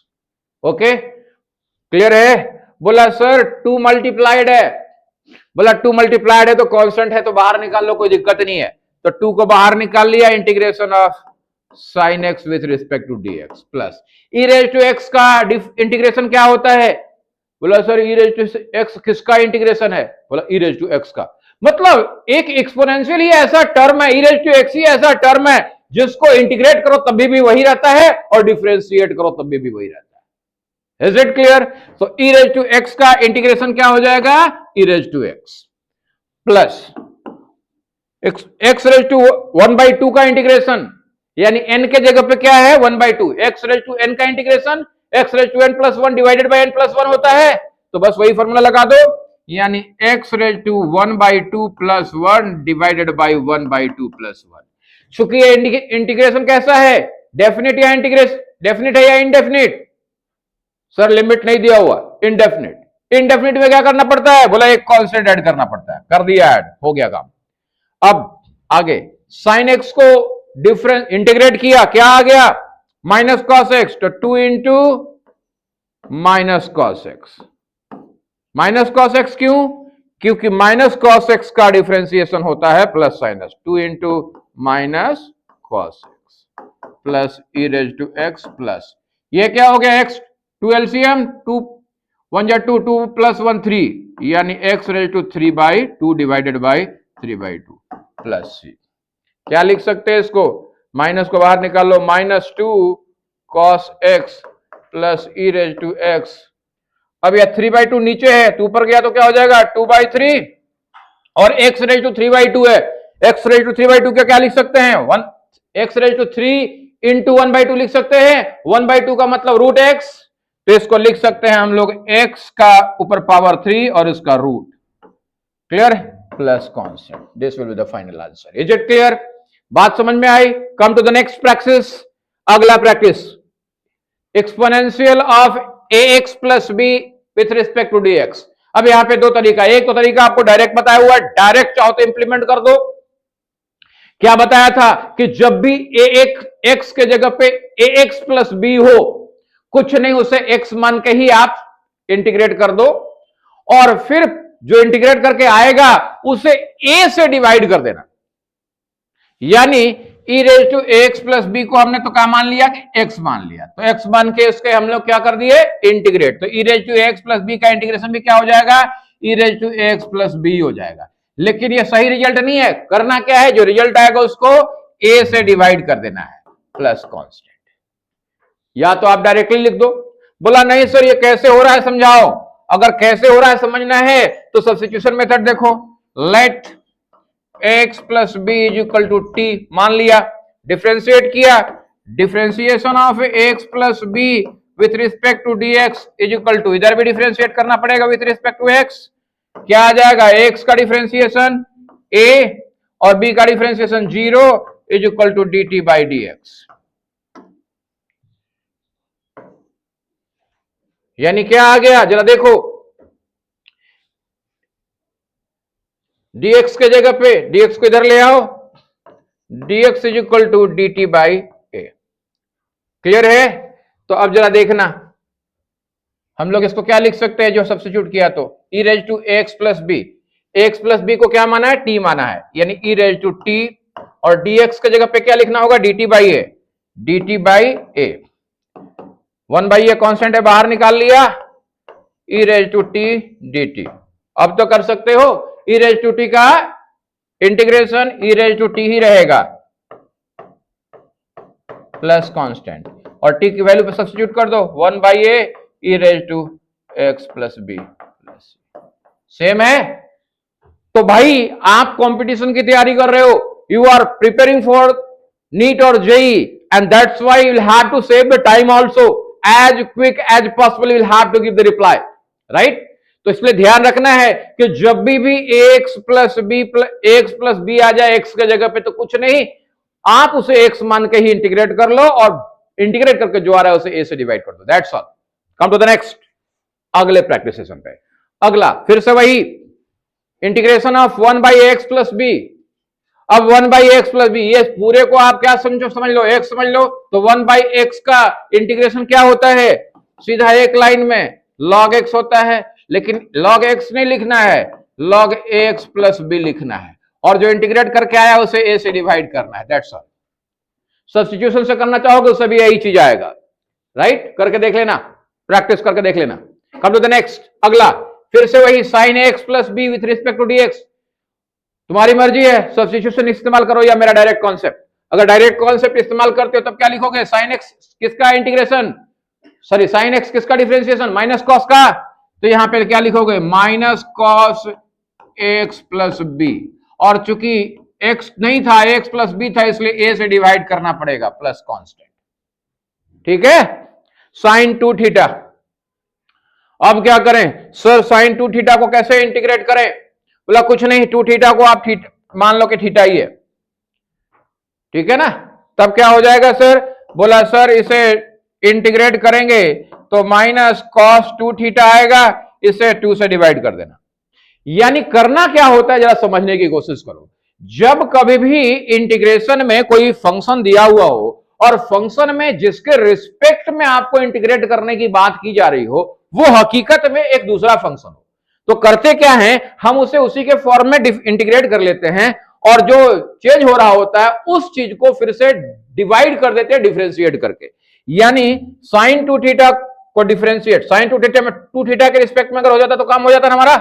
Okay, clear है? बोला सर 2 मल्टीप्लाइड है, बोला 2 मल्टीप्लाइड है तो कांस्टेंट है तो बाहर निकाल लो, कोई दिक्कत नहीं है। तो 2 को बाहर निकाल लिया, integration of sin x with respect to dx plus e raised to x का इंटीग्रेशन क्या होता है, बोला sir e raised to x किसका इंटीग्रेशन है, बोला e raised to x का, मतलब एक एक्सपोनेंशियल ही ऐसा टर्म है, e raised to x ही ऐसा टर्म है जिसको इंटीग्रेट करो तभी भी वही रहता है और डिफरेंशिएट करो तभी भी वही रहता है। Is it clear? तो e raised to x का इंटीग्रेशन क्या हो जाएगा, e raised to x plus x raised to 1/2 का इंटीग्रेशन, यानी n के जगह पे क्या है 1/2, x raised to n का integration x raised to n + 1 divided by n + 1 होता है, तो बस वही फॉर्मूला लगा दो, यानी x raised to 1/2 + 1 divided by 1/2 + 1। चूंकि ये इंटीग्रेशन कैसा है, डेफिनेट या इंटीग्रेशन, डेफिनेट है या इनडेफिनेट, सर लिमिट नहीं दिया हुआ, इंडेफिनिट। इंडेफिनिट में क्या करना पड़ता है? बोला एक कांस्टेंट ऐड करना पड़ता है, कर दिया ऐड, हो गया काम। अब आगे साइन एक्स को डिफरेंस इंटीग्रेट किया, क्या आ गया? माइनस कॉस एक्स, तो 2 into minus cos x. Minus cos x क्यों? क्योंकि माइनस कॉस एक्स का डिफरेंशिएशन होता है plus sine x. 2 into minus cos x plus E raise to x plus, ये क्या हो गया? एक्स 2 एलसीएम, 2 1 जा 2, 2 प्लस 1 3, यानी X raise to 3/2 divided by 3/2 plus C. क्या लिख सकते हैं इसको? माइनस को बाहर निकाल लो, -2 cos x plus E raise to X. अब यह 3/2 नीचे है, तो ऊपर गया तो क्या हो जाएगा? 2/3, और x रेज टू 3/2 है। x रेज टू 3/2 क्या लिख सकते हैं? 1 x रेज टू 3 इंटू 1/2 लिख सकते हैं। 1/2 का मतलब रूट x, तो इसको लिख सकते हैं हम लोग x का ऊपर पावर 3 और इसका रूट। Clear? Plus constant, this will be the final answer. Is it clear? बात समझ में आई? Come to the next practice. अगला practice, exponential of ax plus B with respect to dx। अब यहां पे दो तरीका, एक तो तरीका आपको डायरेक्ट बताया हुआ है, डायरेक्ट चाहो तो इंप्लीमेंट कर दो। क्या बताया था कि जब भी x के जगह पे ax प्लस बी हो, कुछ नहीं उसे x मान के ही आप इंटीग्रेट कर दो, और फिर जो इंटीग्रेट करके आएगा उसे a से डिवाइड कर देना। यानी e raise to ax plus b को हमने तो क्या मान लिया कि x मान लिया, तो x मान के इसके हम लोग क्या कर दिए? इंटीग्रेट। तो e raise to ax plus b का इंटीग्रेशन भी क्या हो जाएगा? e raise to ax plus b हो जाएगा। लेकिन ये सही रिजल्ट नहीं है, करना क्या है? जो रिजल्ट आएगा उसको a से डिवाइड कर देना है, प्लस कांस्टेंट। या तो आप डायरेक्टली लिख दो। बोला नहीं सर ये कैसे हो रहा है समझाओ। अगर कैसे हो रहा है समझना है तो सब्स्टिट्यूशन मेथड देखो। Let x plus b is equal to t मान लिया, डिफ्रेंशिएट किया, differentiation of x plus B with respect to dx is equal to, इधर भी डिफ्रेंशिएट करना पड़ेगा विथ रिस्पेक्ट टू x। क्या आ जाएगा? x का डिफ्रेंशिएशन a और b का differentiation 0 is equal to dt by dx। यानी क्या आ गया? जरा देखो, dx के जगह पे dx को इधर ले आओ, dx is equal to dt by a. Clear है? तो अब जरा देखना, हम लोग इसको क्या लिख सकते हैं जो सब्स्टिट्यूट किया? तो e raise to x plus b, x plus b को क्या माना है? t माना है, यानी e रेज टू t, और dx के जगह पे क्या लिखना होगा? dt by a, dt by a. 1/a constant है, बाहर निकाल लिया, e raise to t dt। अब तो कर सकते हो, e रेज टू t का integration e raise to t ही रहेगा, प्लस कांस्टेंट, और t की वैल्यू पे सब्स्टिट्यूट कर दो, 1/a e raise to x plus b plus same है। तो भाई आप कंपटीशन की तैयारी कर रहे हो, you are preparing for NEET और JEE, and that's why you will have to save the time also, as quick as possible you will have to give the reply, right? तो इसलिए ध्यान रखना है कि जब भी x प्लस बी आ जाए x के जगह पे, तो कुछ नहीं, आप उसे x मान के ही इंटीग्रेट कर लो, और इंटीग्रेट करके जो आ रहा है उसे a से डिवाइड कर दो, that's all. Come to the next, अगले प्रैक्टिस सेशन पे। अगला फिर से वही integration of 1/x plus B. अब 1/x प्लस बी, ये पूरे को आप क्या समझ लो, x समझ लो। तो 1/x का इंटीग्रेशन क्या होता है? सीधा एक लाइन में log x होता है, लेकिन log x नहीं लिखना है, log ax प्लस बी लिखना है, और जो इंटीग्रेट करके आया उसे a से डिवाइड करना है, दैट्स ऑल। सब्स्टिट्यूशन से करना चाहोगे उससे भी यही चीज आएगा, राइट? करके देख लेना, प्रैक्टिस करके देख लेना। कम टू द नेक्स्ट, अगला फिर से वही sin x plus B with respect to dx। तुम्हारी मर्जी है, सब्स्टिट्यूशन इस्तेमाल करो या मेरा डायरेक्ट कॉन्सेप्ट। अगर डायरेक्ट कॉन्सेप्ट इस्तेमाल करते हो तब क्या लिखोगे? sin x किसका इंटीग्रेशन, सॉरी sin x किसका डिफरेंशिएशन? माइनस कॉस का, तो यहां पे क्या लिखोगे? Minus cos x plus b, और चूंकि x नहीं था, x प्लस बी था, इसलिए a से डिवाइड करना पड़ेगा, प्लस कांस्टेंट। ठीक है? sin 2 theta. अब क्या करें सर? sin 2 थीटा को कैसे इंटीग्रेट करें? बोला कुछ नहीं, 2 थीटा को आप मान लो कि थीटा ही है, ठीक है ना? तब क्या हो जाएगा सर? बोला सर इसे इंटीग्रेट करेंगे तो माइनस कॉस 2 थीटा आएगा, इसे 2 से डिवाइड कर देना। यानी करना क्या होता है जरा समझने की कोशिश करो। जब कभी भी इंटीग्रेशन में कोई फंक्शन दिया हुआ हो और फंक्शन में जिसके रिस्पेक्ट में आपको इंटीग्रेट करने की बात की जा रही हो वो हकीकत में एक दूसरा फंक्शन हो, तो करते क्या है, हम उसे उसी के फॉर्म में इंटीग्रेट कर लेते हैं और जो चेंज हो रहा होता है उस चीज को फिर से डिवाइड कर देते हैं डिफरेंशिएट करके। यानी साइन 2 थीटा को डिफरेंशिएट, साइन 2 थीटा में 2 थीटा के रिस्पेक्ट में अगर हो जाता तो काम हो जाता ना हमारा,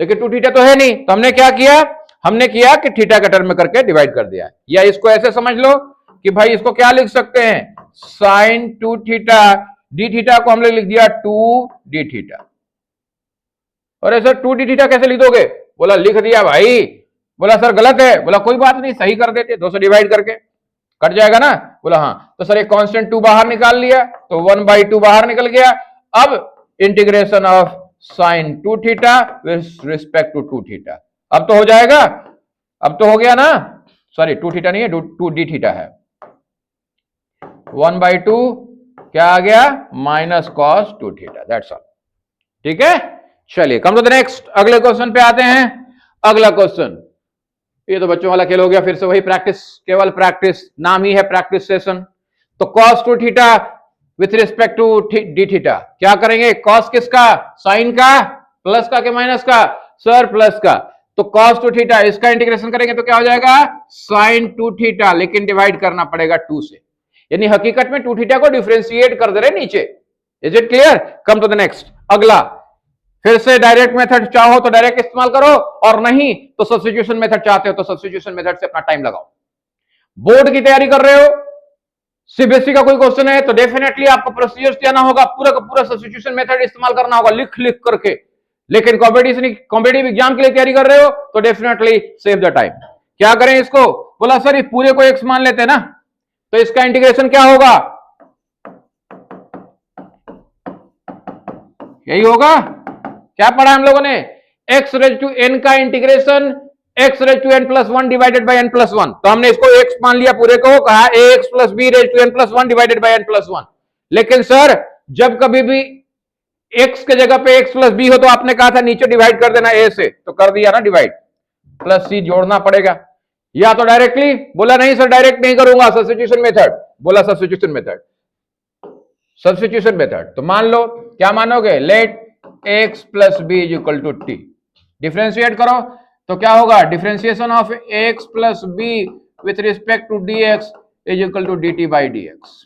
लेकिन 2 थीटा तो है नहीं, तो हमने क्या किया, हमने किया कि थीटा के टर्म में करके डिवाइड कर दिया। या इसको ऐसे समझ लो कि भाई इसको क्या लिख सकते हैं, साइन 2 थीटा डी थीटा को हमने लिख दिया 2 डी थीटा। और ऐसा 2 डी थीटा कैसे लिख दोगे, बोला लिख दिया भाई, बोला सर गलत है, बोला कोई बात नहीं सही कर देते, 2 से डिवाइड करके कट जाएगा ना, बोला हाँ, तो सर एक कांस्टेंट 2 बाहर निकाल लिया तो 1/2 बाहर निकल गया। अब integration of sine 2 theta with respect to 2 theta, अब तो हो जाएगा, अब तो हो गया ना, सॉरी 2 थीटा नहीं है 2 डी थीटा है, 1/2 क्या आ गया, minus cos 2 theta, that's all. ठीक है, चलिए कम टू द नेक्स्ट, अगले क्वेश्चन पे आते हैं। अगला क्वेश्चन, ये तो बच्चों वाला खेल हो गया, फिर से वही प्रैक्टिस, केवल प्रैक्टिस, नाम ही है प्रैक्टिस सेशन। तो cos 2 theta with respect to d theta, क्या करेंगे, cos किसका, साइन का, प्लस का कि माइनस का, सर प्लस का, तो cos 2 थीटा इसका इंटीग्रेशन करेंगे तो क्या हो जाएगा, साइन 2 थीटा, लेकिन डिवाइड करना पड़ेगा 2 से, यानी हकीकत में 2 थीटा को डिफरेंशिएट कर दे रहे नीचे। Is it clear, come to the next. अगला, फिर से डायरेक्ट मेथड चाहो तो डायरेक्ट इस्तेमाल करो, और नहीं तो सब्स्टिट्यूशन मेथड चाहते हो तो सब्स्टिट्यूशन मेथड से अपना टाइम लगाओ। बोर्ड की तैयारी कर रहे हो, सीबीएसई का कोई क्वेश्चन है तो डेफिनेटली आपको प्रोसीजर्स जाना होगा, पूरा का पूरा सब्स्टिट्यूशन मेथड इस्तेमाल करना होगा लिख लिख करके। लेकिन कॉम्पिटिटिव एग्जाम के लिए तैयारी कर रहे हो तो डेफिनेटली सेव द टाइम। क्या करें इसको, बोला सर इस पूरे को एक्स मान लेते हैं ना, तो इसका इंटीग्रेशन क्या होगा, यही होगा, क्या पढ़ा हम लोगों ने, x रेज टू n का integration x raise to n plus 1 divided by n plus 1, तो हमने इसको x मान लिया पूरे को, कहा ax plus b raise to n plus 1 divided by n plus 1। लेकिन सर जब कभी भी x के जगह पे x प्लस b हो तो आपने कहा था नीचे डिवाइड कर देना a से, तो कर दिया ना डिवाइड, प्लस c जोड़ना पड़ेगा, या तो डायरेक्टली, बोला नहीं सर डायरेक्ट नहीं करूंगा, सब्स्टिट्यूशन मेथड, बोला सब्स्टिट्यूशन मेथड, सब्स्टिट्यूशन मेथड, तो मान लो क्या मानोगे, let x plus b is equal to t, differentiate करो तो क्या होगा, differentiation of x plus B with respect to dx is equal to dt by dx।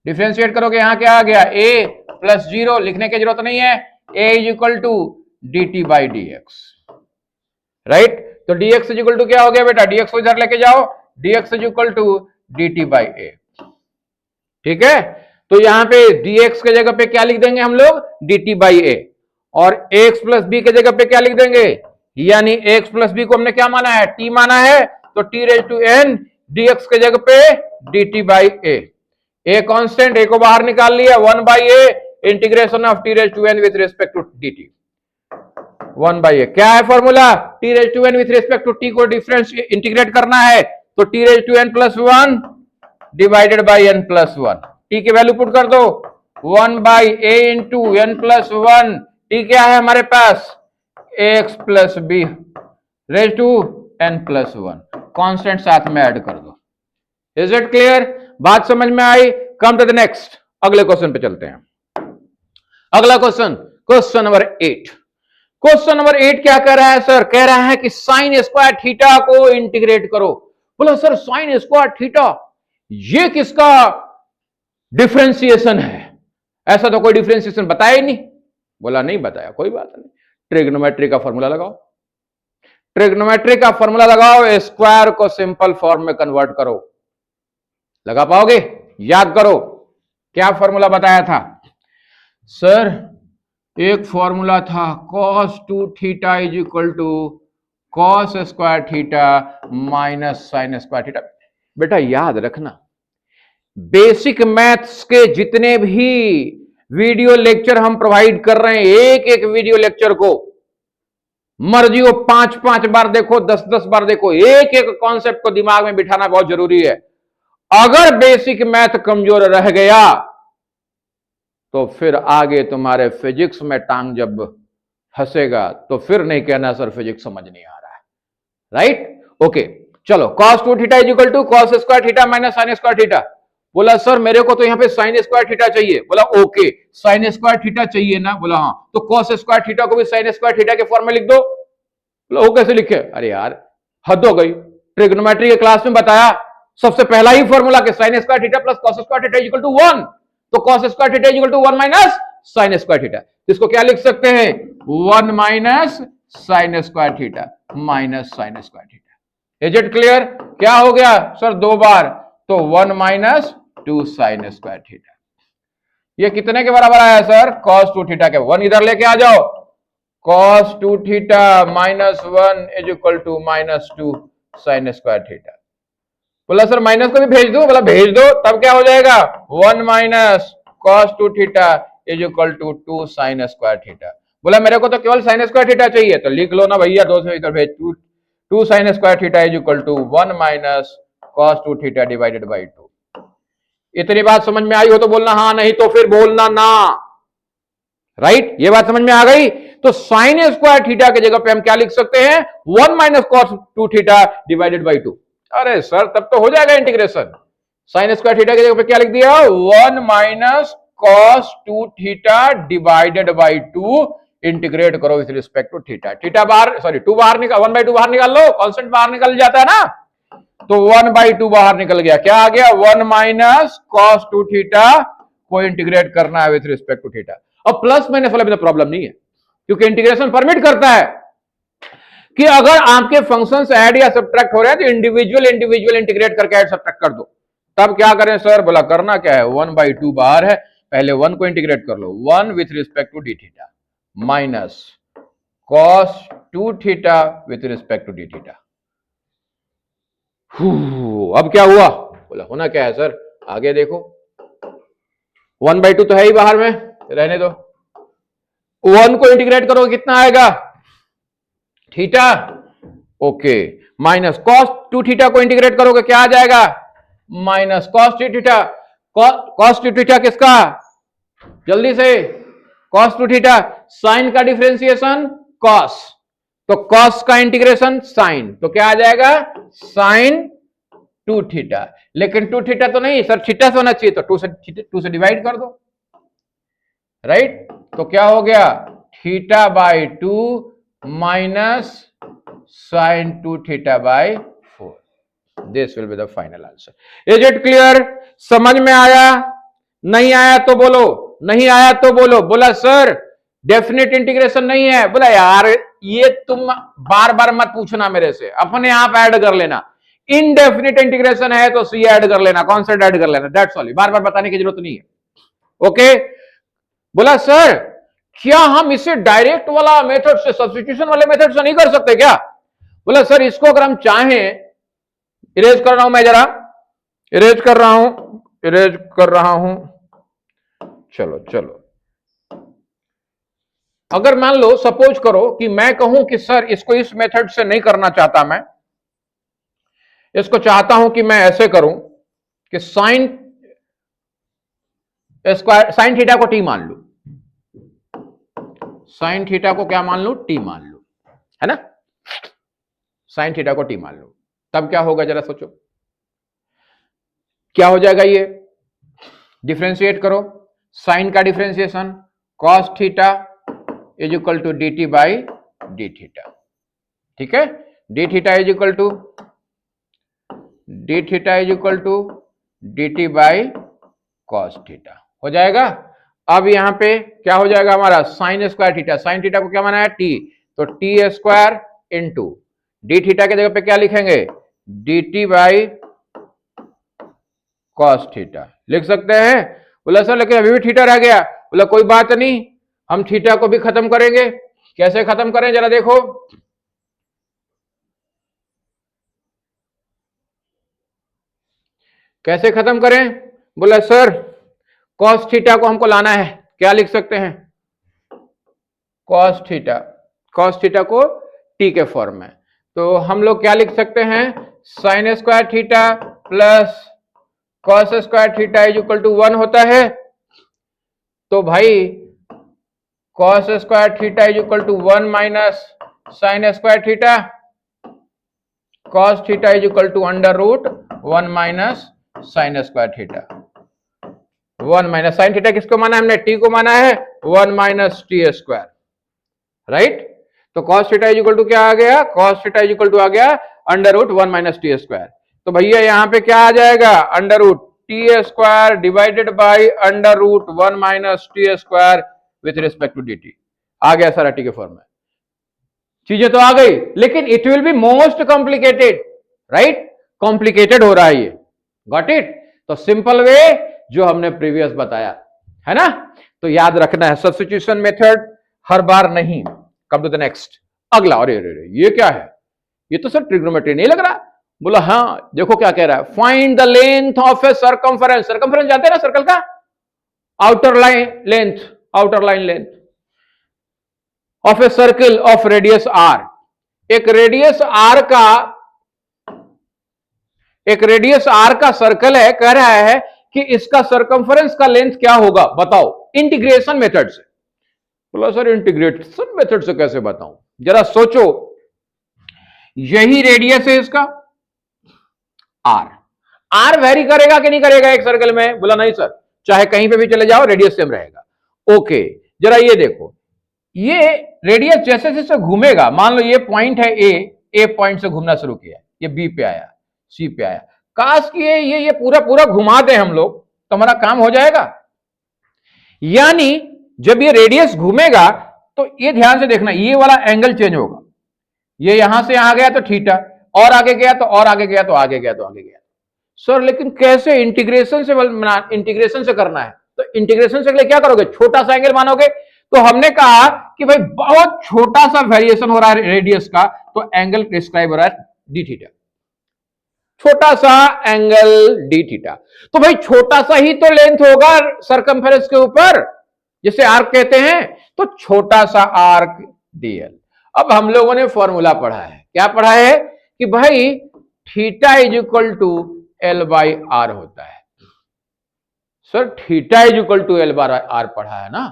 Differentiate करोगे यहां क्या आ गया, a प्लस 0, लिखने की जरूरत नहीं है, a is equal to dt by dx, right. तो dx इज इक्वल टू क्या हो गया बेटा, dx को इधर लेके जाओ, dx is equal to dt by a, ठीक है। तो यहां पे dx के जगह पे क्या लिख देंगे हम लोग, dt बाई a, और x प्लस बी के जगह पे क्या लिख देंगे, यानी x प्लस बी को हमने क्या माना है, t माना है, तो t raise to n dx के जगह पे dt by a constant, a को बाहर निकाल लिया, 1 by a integration of t raise to n with respect to dt, 1 by a क्या है formula, t raise to n with respect to t को डिफरेंस इंटीग्रेट करना है, तो t raise to n plus 1 divided by n plus 1, t की value put कर दो, 1 by a into n plus 1, t क्या है हमारे पास, x plus b raise to n plus 1, constant साथ में ऐड कर दो। इज इट क्लियर, बात समझ में आई, कम टू द नेक्स्ट, अगले क्वेश्चन पे चलते हैं। अगला question, question number 8। Question number 8 क्या कह रहा है सर, कह रहा है कि साइन स्क्वायर थीटा को इंटीग्रेट करो। बोला सर साइन स्क्वायर थीटा ये किसका डिफरेंशिएशन है, ऐसा तो कोई डिफरेंशिएशन बताया ही नहीं। बोला नहीं बताया, कोई बात नहीं, ट्रिग्नोमेट्री का फॉर्मूला लगाओ, ट्रिग्नोमेट्री का फॉर्मूला लगाओ, स्क्वायर को सिंपल फॉर्म में कन्वर्ट करो, लगा पाओगे, याद करो क्या फॉर्मूला बताया था सर, एक फॉर्मूला था cos 2 theta is equal to cos square theta minus sine square theta. बेटा याद रखना, बेसिक मैथ्स के जितने भी वीडियो लेक्चर हम प्रोवाइड कर रहे हैं, एक एक वीडियो लेक्चर को मर्जी हो 5-5 बार देखो, 10-10 बार देखो, एक एक कॉन्सेप्ट को दिमाग में बिठाना बहुत जरूरी है। अगर बेसिक मैथ कमजोर रह गया तो फिर आगे तुम्हारे फिजिक्स में टांग जब फंसेगा तो फिर नहीं कहना सर फिजिक्स समझ नहीं आ रहा है, राइट? ओके, चलो cos 2 theta is equal to cos square theta minus sin square theta. बोला सर मेरे को तो यहाँ पे sin स्क्वायर थीटा चाहिए। बोला ओके, sin स्क्वायर थीटा चाहिए ना? बोला हाँ, तो cos स्क्वायर थीटा को भी sin स्क्वायर थीटा के फॉर्म में लिख दो। बोला वो कैसे लिखे? अरे यार हद हो गई, ट्रिग्नोमेट्री के क्लास में बताया सबसे पहला ही फॉर्मूला कि sin square theta plus cos square theta is equal to 1, तो cos square theta is equal to 1 minus sin square theta. इसको क्या लिख सकते हैं? 1 minus sin square theta minus sin square theta. Is it clear? क्या हो गया sir दो बार? तो 1 माइनस 2 sin स्क्वायर थीटा। ये कितने के बराबर आया सर? cos 2 थीटा के। 1 इधर लेके आ जाओ, cos 2 theta minus 1 is equal to minus 2 sin square theta. बोला सर माइनस को भी भेज दो? बोला भेज दो, तब क्या हो जाएगा? 1 minus cos 2 theta is equal to 2 sin square theta. बोला मेरे को तो केवल sin स्क्वायर थीटा चाहिए, तो लिख लो ना भैया, 2 से इधर भेज, 2 sin square theta is equal to 1 minus cos 2 theta divided by 2। इतनी बात समझ में आई हो तो बोलना हाँ, नहीं तो फिर बोलना ना, राइट? ये बात समझ में आ गई? तो sin स्क्वायर थीटा की जगह पे हम क्या लिख सकते हैं? 1 minus cos 2 theta divided by 2। अरे सर तब तो हो जाएगा इंटीग्रेशन। sin स्क्वायर थीटा की जगह पे क्या लिख दिया? 1 minus cos 2 theta divided by 2, integrate करो with respect to theta. Theta बाहर, सॉरी 2 बाहर निकाल, 1/2 बाहर निकाल लो, कांस्टेंट बाहर निकल जाता है ना, तो 1/2 बाहर निकल गया। क्या आ गया? 1 माइनस cos 2 थीटा को इंटीग्रेट करना है विथ रिस्पेक्ट टू थीटा। अब प्लस माइनस वाला भी तो प्रॉब्लम नहीं है, क्योंकि इंटीग्रेशन परमिट करता है कि अगर आपके फंक्शंस ऐड या सब्ट्रैक्ट हो रहे हैं तो इंडिविजुअल इंटीग्रेट करके ऐड सब्ट्रैक्ट कर दो। तब क्या करें सर? बोला करना क्या है, 1/2 बाहर है, पहले 1 को इंटीग्रेट कर लो, 1 with respect to d theta minus cos 2 theta with respect to d theta. अब क्या हुआ? बोला होना क्या है सर? आगे देखो, 1/2 तो है ही बाहर में, रहने दो। 1 को इंटीग्रेट करो कितना आएगा? Theta, okay, minus cos 2 theta को इंटीग्रेट करोगे क्या आ जाएगा? Minus cos 2 theta. cos 2 theta किसका? जल्दी से, cos 2 थीटा, साइन का डिफरेंशिएशन cos, तो cos का इंटीग्रेशन साइन, तो क्या आ जाएगा? Sine 2 theta. लेकिन 2 थीटा तो नहीं सर, थीटा से होना चाहिए, तो 2 से डिवाइड कर दो, राइट? तो क्या हो गया? Theta by 2 minus sine 2 theta by 4। This will be the final answer. Is it clear? समझ में आया? नहीं आया तो बोलो, नहीं आया तो बोलो। बोला सर डेफिनेट इंटीग्रेशन नहीं है। बोला यार ये तुम बार बार मत पूछना मेरे से, अपने आप ऐड कर लेना। इनडेफिनिट इंटीग्रेशन है तो सी ऐड कर लेना, कॉन्स्टेंट ऐड कर लेना, दैट्स ऑल। बार बार बताने की जरूरत नहीं है। ओके? बोला सर क्या हम इसे डायरेक्ट वाला मेथड से, सब्स्टिट्यूशन वाले मेथड से नहीं कर सकते क्या? बोला सर इसको अगर हम चाहें, इरेज कर रहा हूं मैं, जरा इरेज कर रहा हूं, चलो चलो। अगर मान लो, सपोज करो कि मैं कहूं कि सर इसको इस मेथड से नहीं करना चाहता, मैं इसको चाहता हूं कि मैं ऐसे करूं कि साइन स्क्वायर, साइन थीटा को टी मान लू, साइन थीटा को क्या मान लू? टी मान लू, है ना? साइन थीटा को टी मान लू, तब क्या होगा जरा सोचो, क्या हो जाएगा? ये डिफरेंशिएट करो, साइन का differentiation cos theta is equal to D t by d theta, ठीक है? D theta is equal to D t by cos theta हो जाएगा। अब यहां पे क्या हो जाएगा हमारा? Sine square theta, sine theta को क्या माना है? टी, तो t square into d theta के जगह पे क्या लिखेंगे? D t by cos theta लिख सकते हैं। बोला सर लेकिन अभी भी थीटा रह गया। बोला कोई बात नहीं, हम थीटा को भी खत्म करेंगे। कैसे खत्म करें जरा देखो, कैसे खत्म करें? बोला सर cos थीटा को हमको लाना है, क्या लिख सकते हैं? cos थीटा को टी के फॉर्म में, तो हम लोग क्या लिख सकते हैं? Sine square theta plus cos square theta is equal to 1 होता है। तो भाई cos square theta is equal to 1 minus sine square theta, cos theta is equal to under root 1 minus sine square theta. 1 minus sine theta किसको माना है हमने? T को माना है, 1 माइनस टी स्क्वायर, राइट। तो cos theta is equal to क्या आ गया? Cos theta is equal to आ गया under root 1 minus T square. तो भैया यहां पे क्या आ जाएगा? Under root T square divided by under root 1 minus T square with respect to D T. आ गया सारा टी के फॉर्म में, चीजें तो आ गई, लेकिन it will be most complicated, right. Complicated हो रहा है ये, गॉट इट। तो सिंपल वे जो हमने प्रीवियस बताया है ना, तो याद रखना है सब्स्टिट्यूशन मेथड हर बार नहीं। कम टू द नेक्स्ट, अगला। अरे ये क्या है? ये तो सर ट्रिग्नोमेट्री नहीं लग रहा। बोला हाँ, देखो क्या कह रहा है, find the length of a circumference. Circumference जानते हैं ना सर्कल का? Outer line length, outer line length of a circle of radius r. एक रेडियस आर का सर्कल है, कह रहा है कि इसका सर्कमफेरेंस का लेंथ क्या होगा बताओ इंटीग्रेशन मेथड से। बोला सर इंटीग्रेशन मेथड से कैसे बताऊं? जरा सोचो, यही रेडियस है इसका आर वेरी करेगा कि नहीं करेगा एक सर्कल में? बोला नहीं सर, चाहे कहीं पे भी चले जाओ रेडियस सेम रहेगा। ओके, जरा ये देखो, ये रेडियस जैसे जैसे घूमेगा, मान लो ये पॉइंट है ए पॉइंट से घूमना शुरू किया, ये बी पे आया, सी पे आया, काश कि ये पूरा पूरा घुमा दे हम लोग तो हमारा काम हो जाएगा। यानी जब ये रेडियस घूमेगा तो ये ध्यान से देखना, ये वाला एंगल चेंज होगा। ये यहां से यहां गया तो थीटा, और आगे गया तो और आगे गया तो आगे गया तो आगे गया। सर लेकिन कैसे? इंटीग्रेशन से करना है। तो इंटीग्रेशन से के लिए क्या करोगे? छोटा सा एंगल मानोगे। तो हमने कहा कि भाई बहुत छोटा सा वेरिएशन हो रहा है रेडियस का, तो एंगल प्रिस्क्राइब हो रहा है डी थीटा, छोटा सा एंगल डी थीटा। तो भाई छोटा सा ही तो लेंथ होगा सर्कमफेरेंस के ऊपर, जिसे आर्क कहते हैं, तो छोटा सा आर्क डीएल। अब हम लोगों ने फॉर्मूला पढ़ा है, क्या पढ़ा है कि भाई theta is equal to l by r होता है। Sir theta is equal to l by r पढ़ा है ना?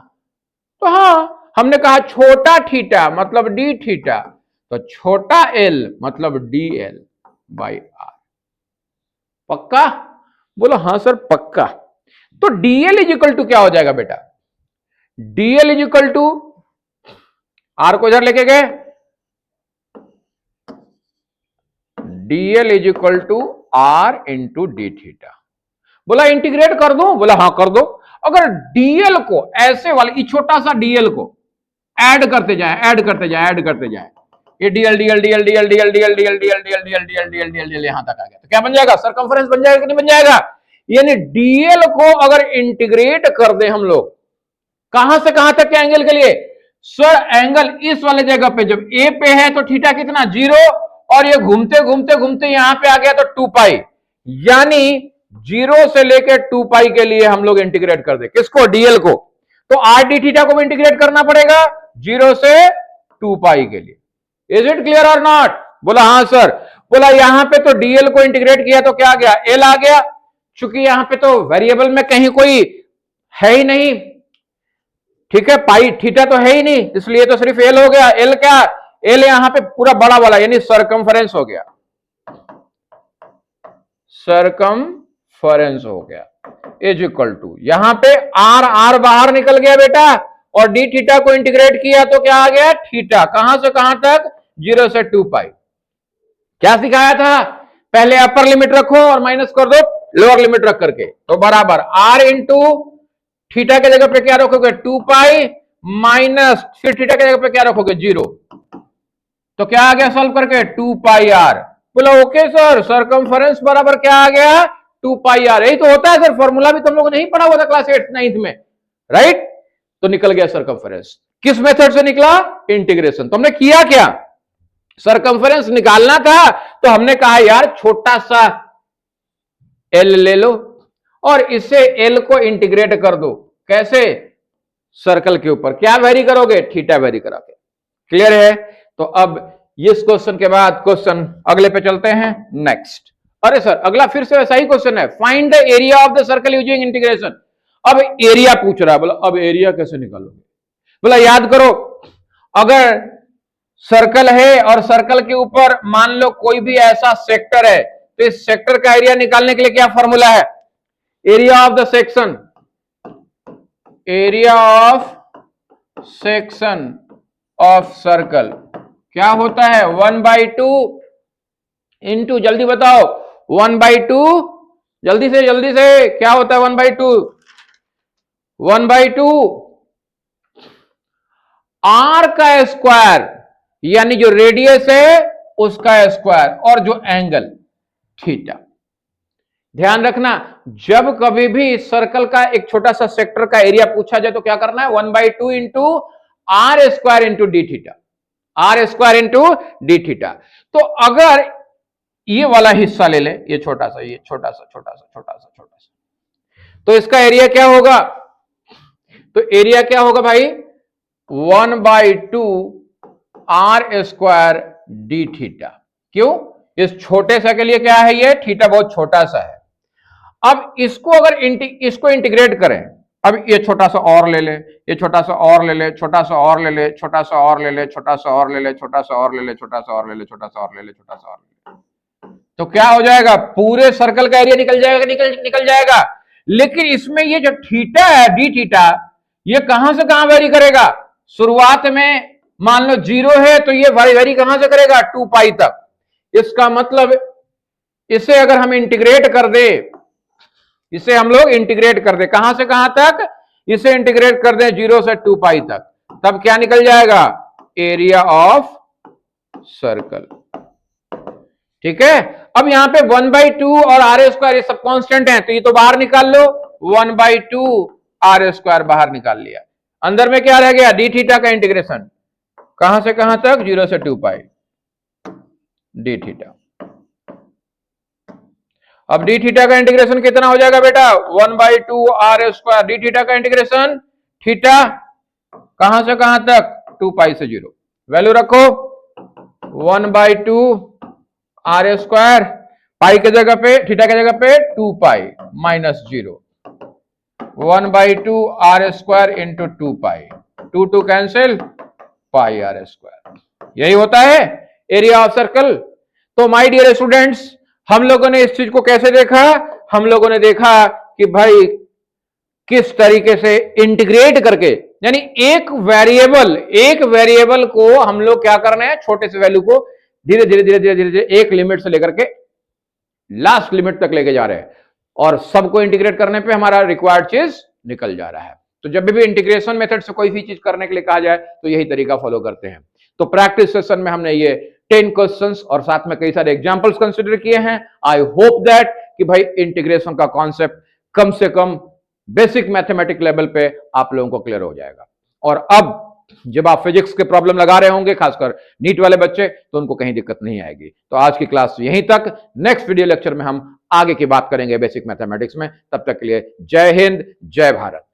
तो हाँ, हमने कहा छोटा थीटा मतलब डी थीटा, तो छोटा एल मतलब डी एल बाई आर। पक्का? बोलो हाँ सर पक्का। तो डीएल इज इक्वल टू क्या हो जाएगा बेटा? Dl is equal to, r को इधर लेके गए, dl is equal to r into d theta. बोला इंटीग्रेट कर दो? बोला हाँ कर दो। अगर डीएल को ऐसे वाले छोटा सा डीएल को ऐड करते जाए, ये DL DL DL DL DL DL DL DL DL DL DL DL DL DL यहां तक आ गया, तो क्या बन जाएगा? सर्कमफेरेंस बन जाएगा कि नहीं बन जाएगा? यानी डीएल को अगर इंटीग्रेट कर दे हम लोग, कहां से कहां तक के एंगल के लिए? सर एंगल इस वाले जगह पे जब ए पे है तो थीटा कितना? 0, और ये घूमते घूमते घूमते यहां पे आ गया तो 2 पाई, यानी 0 से लेकर 2 पाई के लिए हम लोग इंटीग्रेट कर दे किसको? डीएल को। तो आर डी थीटा को भी इंटीग्रेट करना पड़ेगा 0 से 2 पाई के लिए। इज इट क्लियर और नॉट? बोला हाँ सर। बोला यहां पे तो डीएल को इंटीग्रेट किया तो क्या आ गया? एल आ गया। चूंकि यहां पे तो वेरिएबल में कहीं कोई है ही नहीं, ठीक है, पाई थीटा तो है ही नहीं, इसलिए तो सिर्फ एल हो गया। एल क्या? एल यहां पे पूरा बड़ा वाला यानी सर्कमफेरेंस हो गया, सर्कमफेरेंस हो गया इज इक्वल टू, यहां पे आर बाहर निकल गया बेटा, और डी थीटा को इंटीग्रेट किया तो क्या आ गया? थीटा। कहां से कहां तक? 0 से 2 पाई। क्या सिखाया था? पहले अपर लिमिट रखो और माइनस कर दो लोअर लिमिट रख करके, तो बराबर आर इंटू थीटा के जगह पे क्या रखोगे? 2 पाई माइनस फिर थीटा के जगह पे क्या रखोगे? 0। तो क्या आ गया सॉल्व करके? 2 पाई आर। बोला ओके सर, सर्कमफेरेंस बराबर क्या आ गया? 2 पाई आर। यही तो होता है सर, फॉर्मूला भी तुम लोगों ने नहीं पढ़ा हुआ था क्लास 8 9th में, राइट? तो निकल गया सर्कमफेरेंस। किस मेथड से निकला? इंटीग्रेशन। तो हमने किया क्या? सर्कमफेरेंस निकालना था तो हमने कहा यार छोटा सा एल ले लो और इससे एल को इंटीग्रेट कर दो। कैसे? सर्कल के ऊपर क्या वेरी करोगे? थीटा वेरी करोगे। क्लियर है? तो अब इस क्वेश्चन के बाद क्वेश्चन अगले पे चलते हैं, नेक्स्ट। अरे सर अगला फिर से वैसा ही क्वेश्चन है, find the area of the circle using integration. अब एरिया पूछ रहा है, बोला अब एरिया कैसे निकालोगे? बोला याद करो, अगर सर्कल है और सर्कल के ऊपर मान लो कोई भी ऐसा सेक्टर है, तो इस सेक्टर का एरिया निकालने के लिए क्या फॉर्मूला है? Area of the section, area of section of circle क्या होता है? 1/2 इंटू, जल्दी बताओ, 1/2, जल्दी से क्या होता है 1/2? 1/2 आर का स्क्वायर, यानी जो रेडियस है उसका स्क्वायर, और जो एंगल थीटा। ध्यान रखना, जब कभी भी सर्कल का एक छोटा सा सेक्टर का एरिया पूछा जाए तो क्या करना है? 1/2 into r square into d theta, r square into d theta. तो अगर ये वाला हिस्सा ले ले, ये छोटा सा, ये छोटा सा, तो इसका एरिया क्या होगा? तो एरिया क्या होगा भाई? 1/2 आर स्क्वायर डी थीटा। क्यों? इस छोटे सा के लिए क्या है? ये थीटा बहुत छोटा सा है। अब इसको अगर इसको इंटीग्रेट करें, अब ये छोटा सा और ले ले, ये छोटा सा और ले ले, छोटा सा और ले ले, छोटा सा और ले ले, छोटा सा और ले ले, छोटा सा और ले ले, छोटा सा और ले ले, छोटा सा और ले ले, छोटा सा और ले ले, तो क्या हो जाएगा? पूरे सर्कल का एरिया निकल जाएगा, निकल जाएगा। लेकिन इसमें ये जो थीटा है, डी थीटा, ये कहां से कहां वेरी करेगा? शुरुआत में मान लो 0 है, तो ये वेरी कहां से करेगा? 2 पाई तक। इसका मतलब इसे अगर हम इंटीग्रेट कर दे, इसे हम लोग इंटीग्रेट कर दे, कहां से कहां तक? इसे इंटीग्रेट कर दे 0 से 2 पाई तक, तब क्या निकल जाएगा? Area of circle. ठीक है। अब यहां पे 1/2 और आर स्क्वायर ये सब कांस्टेंट हैं, तो ये तो बाहर निकाल लो, 1/2 आर स्क्वायर बाहर निकाल लिया। अंदर में क्या रह गया? डी थीटा का इंटीग्रेशन, कहां से कहां तक? 0 से 2 पाई डी थीटा। अब डी थीटा का इंटीग्रेशन कितना हो जाएगा बेटा? 1/2 आर स्क्वायर डी थीटा का इंटीग्रेशन, थीटा कहां से कहां तक? 2 पाई से 0। वैल्यू रखो, 1/2 आर स्क्वायर, पाई के जगह पे, थीटा के जगह पे 2 pi minus 0, 1/2 r square into 2 pi, 2 cancel, pi r square. यही होता है एरिया ऑफ सर्कल। तो माय डियर स्टूडेंट्स, हम लोगों ने इस चीज को कैसे देखा? हम लोगों ने देखा कि भाई किस तरीके से इंटीग्रेट करके, यानी एक वेरिएबल को हम लोग क्या करना है? छोटे से वैल्यू को धीरे धीरे एक लिमिट से लेकर के लास्ट लिमिट तक लेके जा रहे हैं, और सबको इंटीग्रेट करने पे हमारा रिक्वायर्ड चीज निकल जा रहा है। तो जब भी इंटीग्रेशन मेथड से कोई भी चीज करने के लिए कहा जाए तो यही तरीका फॉलो करते हैं। तो प्रैक्टिस सेशन में हमने ये 10 क्वेश्चंस और साथ में कई सारे एग्जांपल्स कंसीडर किए हैं। आई होप दैट कि भाई इंटीग्रेशन का कॉन्सेप्ट कम से कम बेसिक मैथमेटिक लेवल पे आप लोगों को क्लियर हो जाएगा। और अब जब आप फिजिक्स के प्रॉब्लम लगा रहे होंगे, खासकर नीट वाले बच्चे, तो उनको कहीं दिक्कत नहीं आएगी। तो आज की क्लास यहीं तक। नेक्स्ट वीडियो लेक्चर में हम आगे की बात करेंगे बेसिक मैथमेटिक्स में। तब तक के लिए जय हिंद, जय भारत।